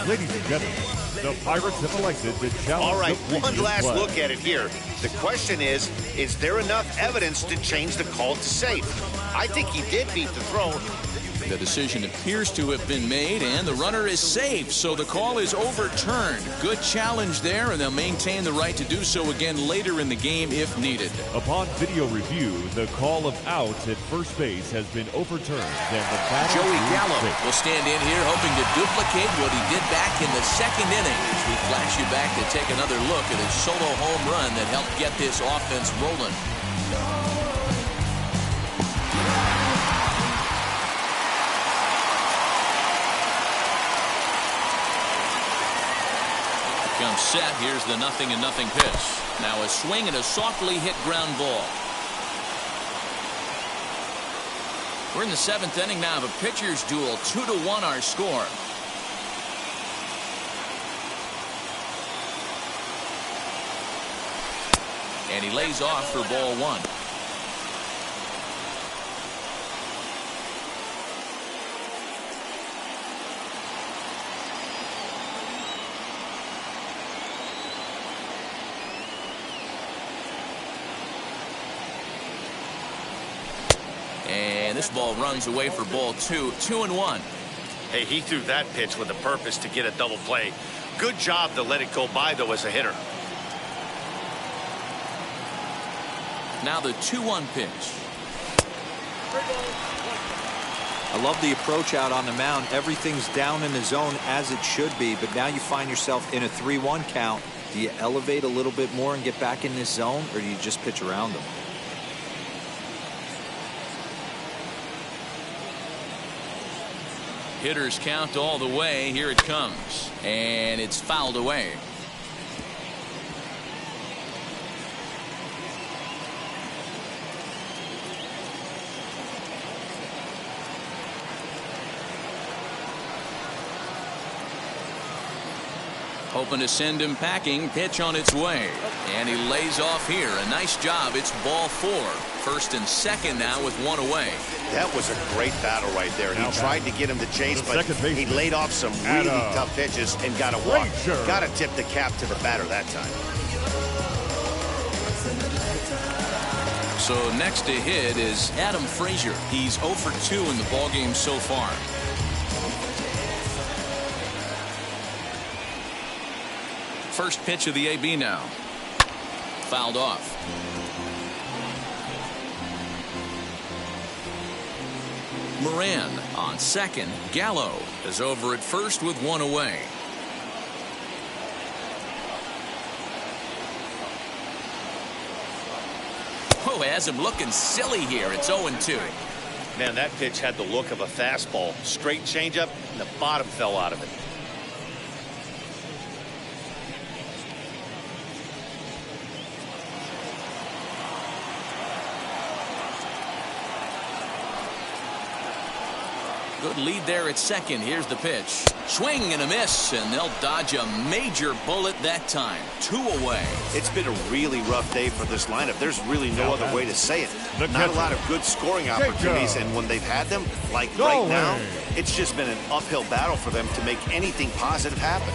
Ladies and gentlemen, the Pirates have elected to challenge. All right, the one last play. look at it here. The question is there enough evidence to change the call to safe? I think he did beat the throw. The decision appears to have been made, and the runner is safe, so the call is overturned. Good challenge there, and they'll maintain the right to do so again later in the game if needed. Upon video review, the call of out at first base has been overturned, and the batter Joey is Gallo safe. will stand in here hoping to duplicate what he did back in the second inning. As we flash you back to take another look at his solo home run that helped get this offense rolling. Comes set. Here's the 0-0 pitch. Now a swing and a softly hit ground ball. We're in the 7th inning now of a pitcher's duel. 2-1 our score. And he lays off for ball 1. And this ball runs away for ball 2. 2-1. Hey, he threw that pitch with a purpose to get a double play. Good job to let it go by, though, as a hitter. Now the 2-1 pitch. I love the approach out on the mound. Everything's down in the zone as it should be, but now you find yourself in a 3-1 count. Do you elevate a little bit more and get back in this zone, or do you just pitch around them? Hitters count all the way. Here it comes. And it's fouled away. Hoping to send him packing. Pitch on its way. And he lays off here. A nice job. It's ball 4. First and second now with 1 away. That was a great battle right there. He tried to get him to chase, but he laid off some really tough pitches and got a walk. Got to tip the cap to the batter that time. So next to hit is Adam Frazier. He's 0 for 2 in the ballgame so far. First pitch of the AB now. Fouled off. Moran on second. Gallo is over at first with 1 away. Oh, has him looking silly here. It's 0-2. Man, that pitch had the look of a fastball. Straight changeup, and the bottom fell out of it. Good lead there at second. Here's the pitch. Swing and a miss, and they'll dodge a major bullet that time. 2 away. It's been a really rough day for this lineup. There's really no other way to say it. Not a lot of good scoring opportunities, and when they've had them, like right now, it's just been an uphill battle for them to make anything positive happen.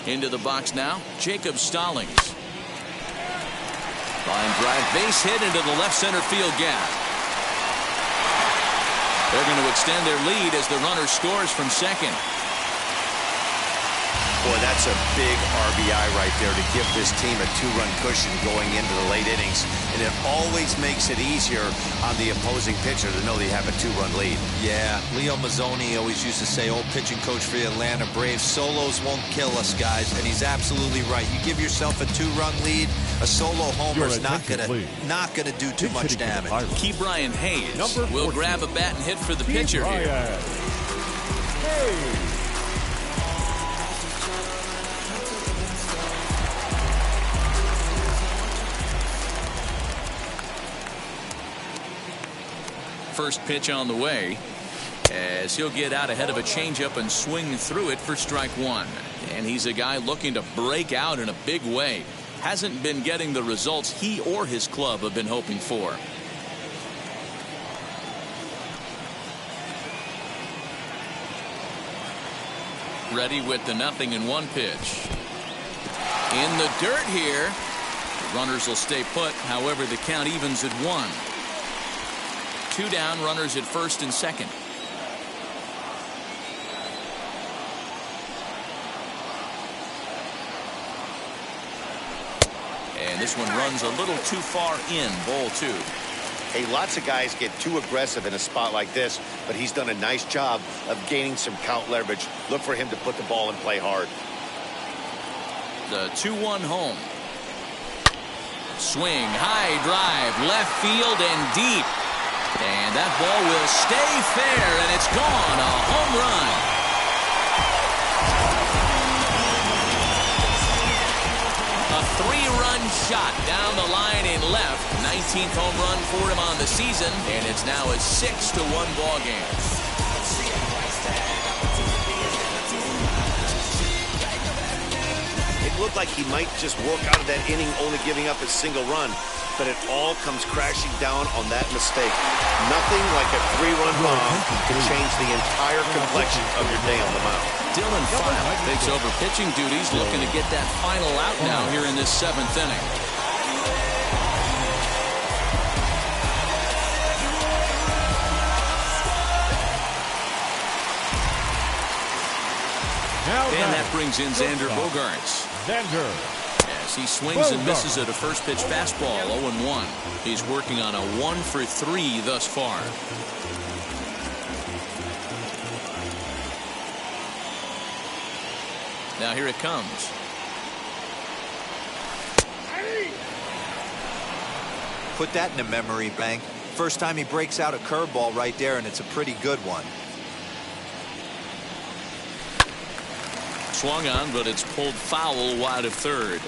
Into the box now, Jacob Stallings. Line drive, base hit into the left center field gap. They're going to extend their lead as the runner scores from second. Boy, that's a big RBI right there to give this team a 2-run cushion going into the late innings. And it always makes it easier on the opposing pitcher to know they have a 2-run lead. Yeah, Leo Mazzoni always used to say, old pitching coach for the Atlanta Braves, solos won't kill us, guys. And he's absolutely right. You give yourself a 2-run lead, a solo homer is not gonna do too much damage. Key Brian Hayes will grab a bat and hit for the pitcher here. First pitch on the way as he'll get out ahead of a changeup and swing through it for strike one. And he's a guy looking to break out in a big way. Hasn't been getting the results he or his club have been hoping for. Ready with the 0-1 pitch. In the dirt here. The runners will stay put. However, the count evens at 1. 2 down, runners at first and second. And this one runs a little too far in, ball 2. Hey, lots of guys get too aggressive in a spot like this, but he's done a nice job of gaining some count leverage. Look for him to put the ball and play hard. The 2-1 home. Swing, high drive, left field and deep. And that ball will stay fair, and it's gone. A home run. A 3-run shot down the line in left. 19th home run for him on the season, and it's now a 6-1 ball game. It looked like he might just walk out of that inning only giving up a single run, but it all comes crashing down on that mistake. Nothing like a 3-run bomb can change the entire complexion of your day on the mound. Dylan File takes over pitching duties, looking to get that final out now here in this 7th inning. And that brings in Xander Bogaerts. As he swings and misses at a first pitch fastball, 0-1. He's working on a 1-for-3 thus far. Now here it comes. Put that in a memory bank. First time he breaks out a curveball right there, and it's a pretty good one. Swung on, but it's pulled foul wide of third.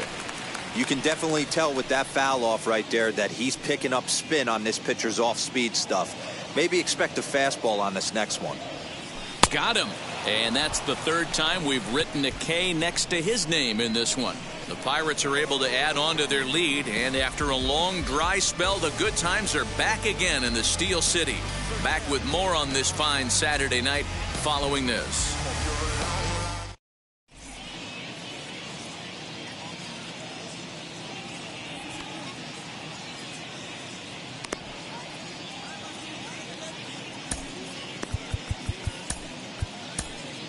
You can definitely tell with that foul off right there that he's picking up spin on this pitcher's off-speed stuff. Maybe expect a fastball on this next one. Got him. And that's the 3rd time we've written a K next to his name in this one. The Pirates are able to add on to their lead, and after a long dry spell, the good times are back again in the Steel City. Back with more on this fine Saturday night following this.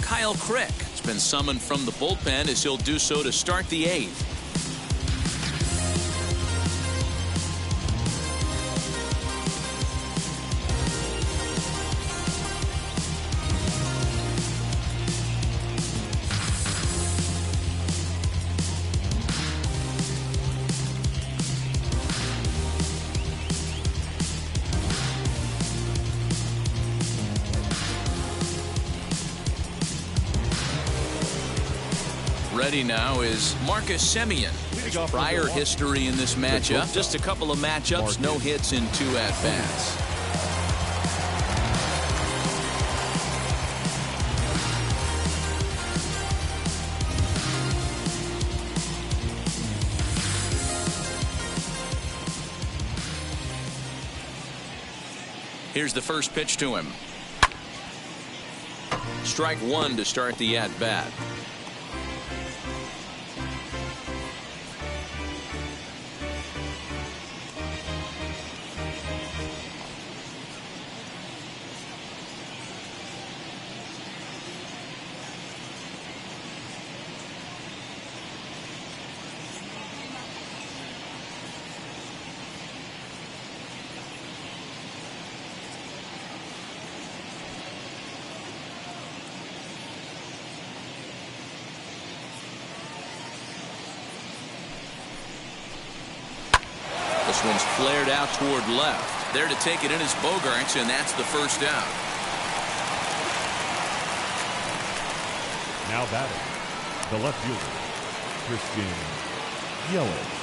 Kyle Crick has been summoned from the bullpen as he'll do so to start the 8th. Ready now is Marcus Semien. There's prior history in this matchup. Just a couple of matchups, no hits in 2 at-bats. Here's the first pitch to him. Strike 1 to start the at-bat. This one's flared out toward left. There to take it in is Bogarts, and that's the first out. Now batting, the left fielder, Christian Yelich.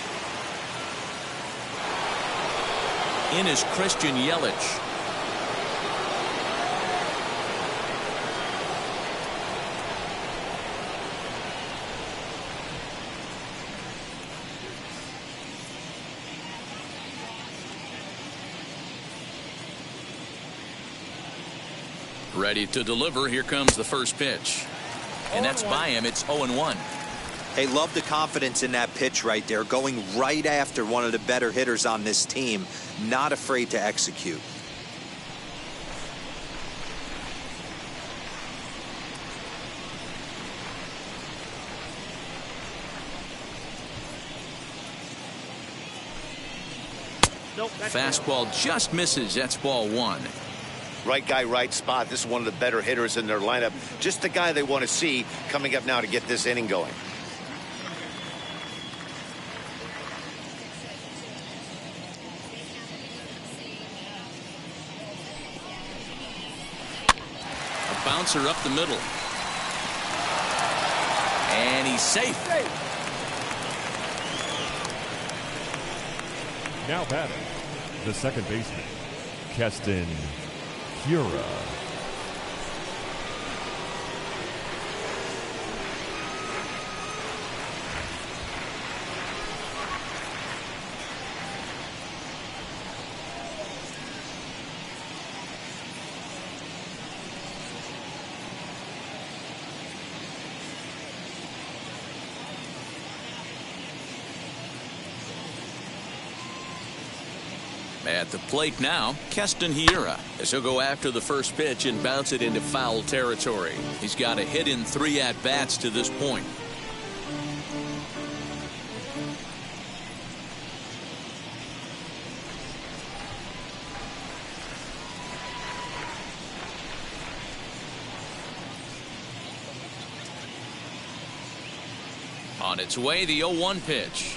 In is Christian Yelich. Ready to deliver. Here comes the first pitch. And that's by him. It's 0-1. Hey, love the confidence in that pitch right there. Going right after one of the better hitters on this team. Not afraid to execute. Nope, fastball just misses. That's ball one. Right guy, right spot. This is one of the better hitters in their lineup. Just the guy they want to see coming up now to get this inning going. A bouncer up the middle. And he's safe. Now batting, the second baseman, Keston Hiura. At the plate now, Keston Hiura, as he'll go after the first pitch and bounce it into foul territory. He's got a hit in 3 at-bats to this point. On its way, the 0-1 pitch.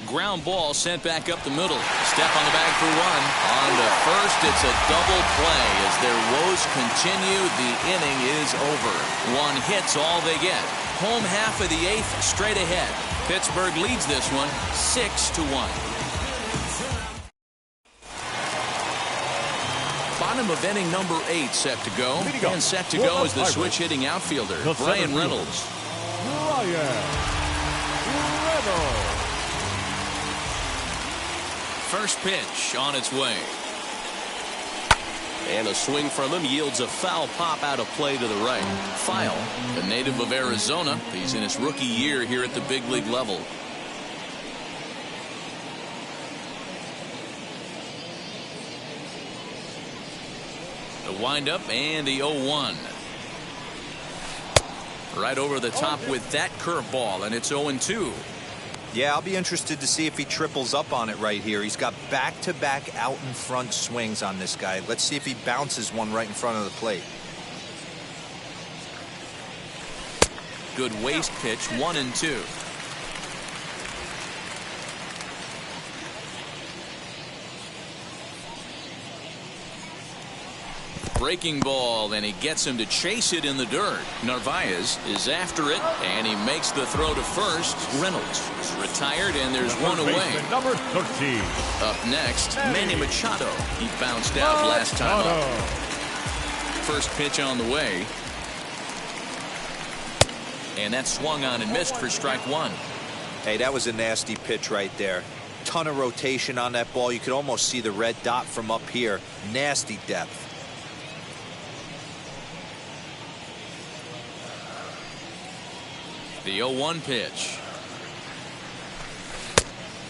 Ground ball sent back up the middle. Step on the bag for one. On to first, it's a double play. As their woes continue, the inning is over. 1 hit's all they get. Home half of the 8th, straight ahead. Pittsburgh leads this one 6-1. Bottom of inning number 8 set to go. And set to go is the switch hitting outfielder, Brian Reynolds. First pitch on its way. And a swing from him yields a foul pop out of play to the right. File, a native of Arizona. He's in his rookie year here at the big league level. The windup and the 0-1. Right over the top with that curveball, and it's 0-2. Yeah, I'll be interested to see if he triples up on it right here. He's got back-to-back out in front swings on this guy. Let's see if he bounces one right in front of the plate. Good waist pitch, 1-2. Breaking ball, and he gets him to chase it in the dirt. Narvaez is after it, and he makes the throw to first. Reynolds is retired, and there's one away. Number 13. Up next, Manny Machado. He bounced out last time up. First pitch on the way. And that swung on and missed for strike 1. Hey, that was a nasty pitch right there. Ton of rotation on that ball. You could almost see the red dot from up here. Nasty depth. The 0-1 pitch.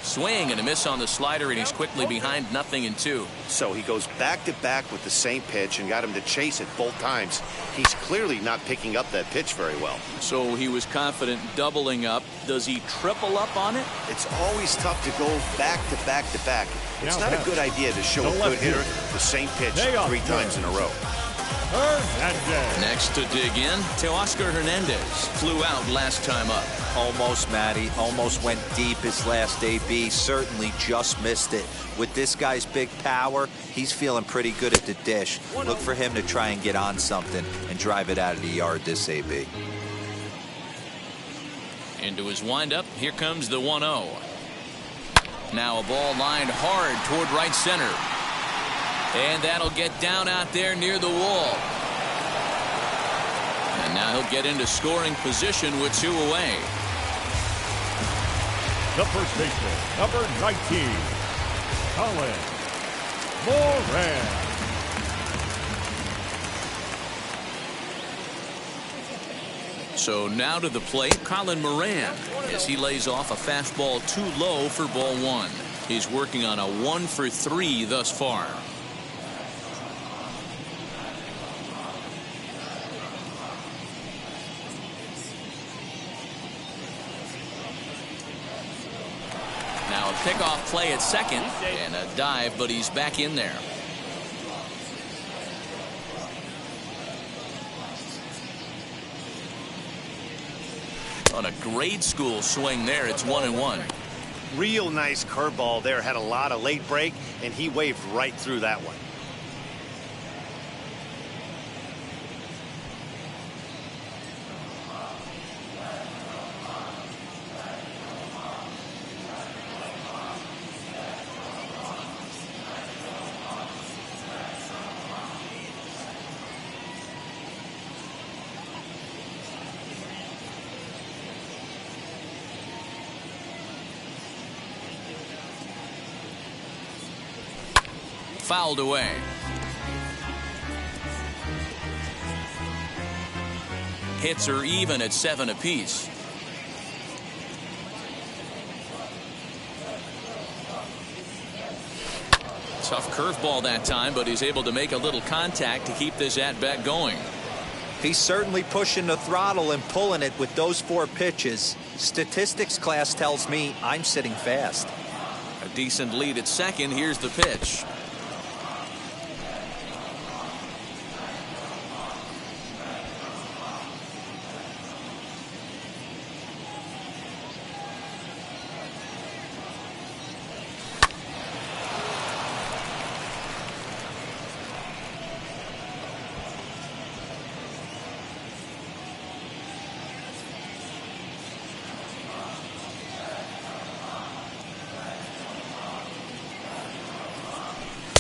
Swing and a miss on the slider, and he's quickly behind 0-2. So he goes back-to-back with the same pitch and got him to chase it both times. He's clearly not picking up that pitch very well. So he was confident doubling up. Does he triple up on it? It's always tough to go back-to-back-to-back. It's not a good idea to show a good hitter the same pitch 3 times in a row. Hernandez. Next to dig in, Teoscar Hernandez flew out last time up. Almost, Matty. Almost went deep his last AB. Certainly just missed it. With this guy's big power, he's feeling pretty good at the dish. Look for him to try and get on something and drive it out of the yard this AB. Into his windup, here comes the 1-0. Now a ball lined hard toward right center. And that'll get down out there near the wall. And now he'll get into scoring position with 2 away. The first baseman, number 19, Colin Moran. So now to the plate, Colin Moran, as he lays off a fastball too low for ball 1. He's working on a 1 for 3 thus far. Now a pickoff play at second and a dive, but he's back in there. On a grade school swing there, it's 1-1. Real nice curveball there. Had a lot of late break, and he waved right through that one. Fouled away. Hits are even at 7 apiece. Tough curveball that time, but he's able to make a little contact to keep this at-bat going. He's certainly pushing the throttle and pulling it with those 4 pitches. Statistics class tells me I'm sitting fast. A decent lead at second. Here's the pitch.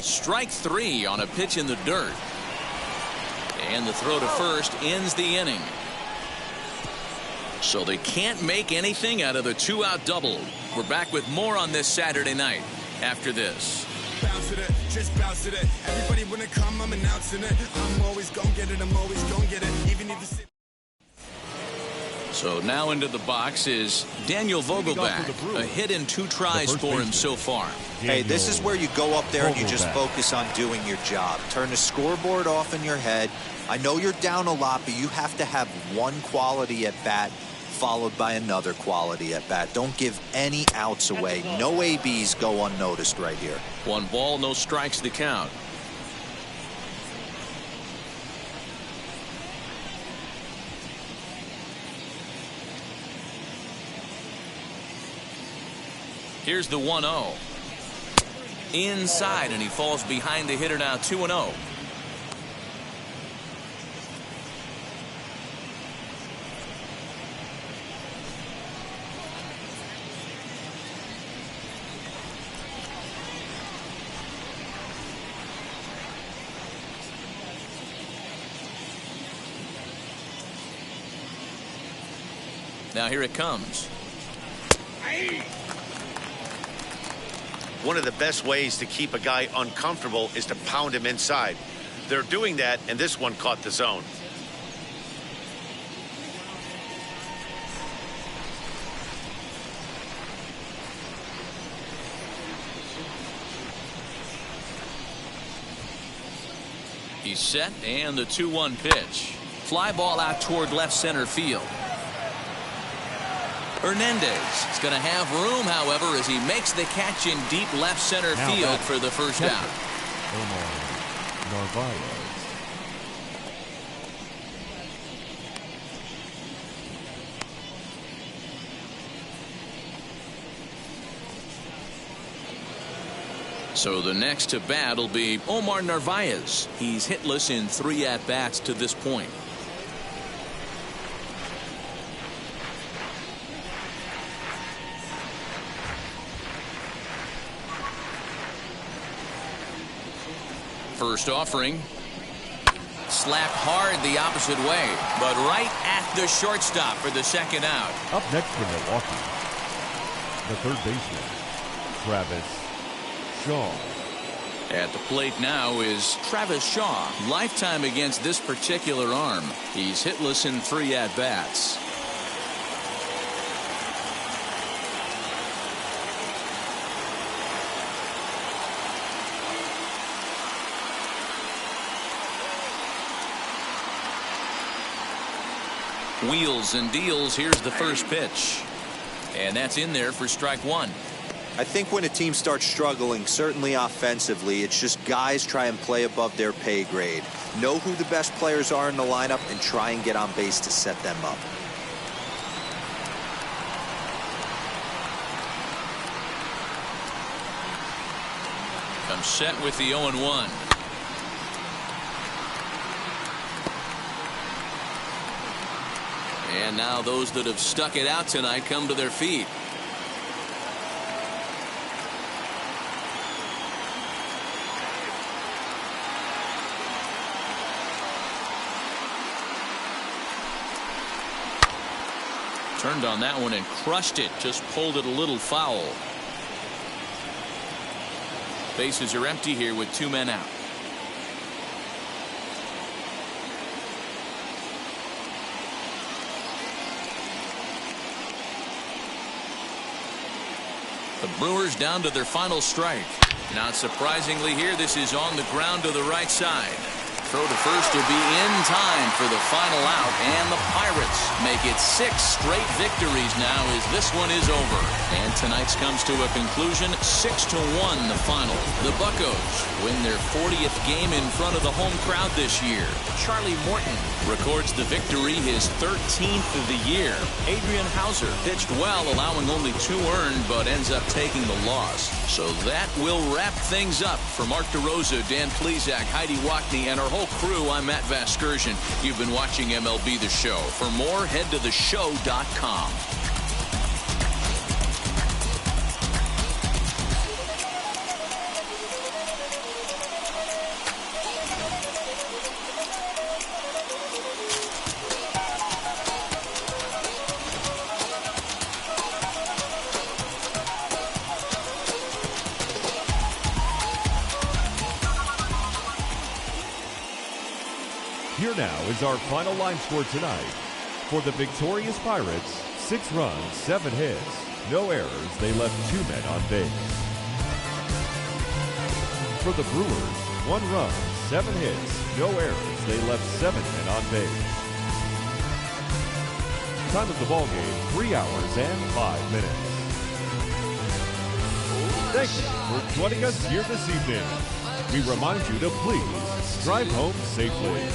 Strike 3 on a pitch in the dirt. And the throw to first ends the inning. So they can't make anything out of the 2-out double. We're back with more on this Saturday night after this. Bounce to that, just bounce to that. Everybody wanna come, I'm announcing it. I'm always gonna get it, I'm always gonna get it. Even if it's... So now into the box is Daniel Vogelback. A hit in 2 tries for him so far. Hey, this is where you go up there and you just focus on doing your job. Turn the scoreboard off in your head. I know you're down a lot, but you have to have one quality at bat followed by another quality at bat. Don't give any outs away. No ABs go unnoticed right here. 1 ball, no strikes the count. Here's the 1-0. Inside, and he falls behind the hitter now, 2-0. Now here it comes. One of the best ways to keep a guy uncomfortable is to pound him inside. They're doing that, and this one caught the zone. He's set, and the 2-1 pitch. Fly ball out toward left center field. Hernandez is going to have room, however, as he makes the catch in deep left center field for the first out. Omar Narvaez. So the next to bat will be Omar Narvaez. He's hitless in 3 at-bats to this point. First offering. Slapped hard the opposite way, but right at the shortstop for the second out. Up next for Milwaukee, the third baseman, Travis Shaw. At the plate now is Travis Shaw. Lifetime against this particular arm. He's hitless in 3 at-bats. Wheels and deals. Here's the first pitch. And that's in there for strike 1. I think when a team starts struggling, certainly offensively, it's just guys try and play above their pay grade. Know who the best players are in the lineup and try and get on base to set them up. Comes set with the 0-1. And now those that have stuck it out tonight come to their feet. Turned on that one and crushed it. Just pulled it a little foul. Bases are empty here with 2 men out. The Brewers down to their final strike. Not surprisingly here, this is on the ground to the right side. Throw to first will be in time for the final out, and the Pirates make it 6 straight victories now as this one is over. And tonight's comes to a conclusion, 6-1 the final. The Buccos win their 40th game in front of the home crowd this year. Charlie Morton records the victory, his 13th of the year. Adrian Hauser pitched well, allowing only 2 earned, but ends up taking the loss. So that will wrap things up. For Mark DeRosa, Dan Plesac, Heidi Wackney, and our whole crew, I'm Matt Vasgersian. You've been watching MLB The Show. For more, head to theshow.com. Here now is our final line score tonight. For the victorious Pirates, 6 runs, 7 hits, no errors. They left 2 men on base. For the Brewers, 1 run, 7 hits, no errors. They left 7 men on base. Time of the ball game, 3 hours and 5 minutes. Thank you for joining us here this evening. We remind you to please drive home safely.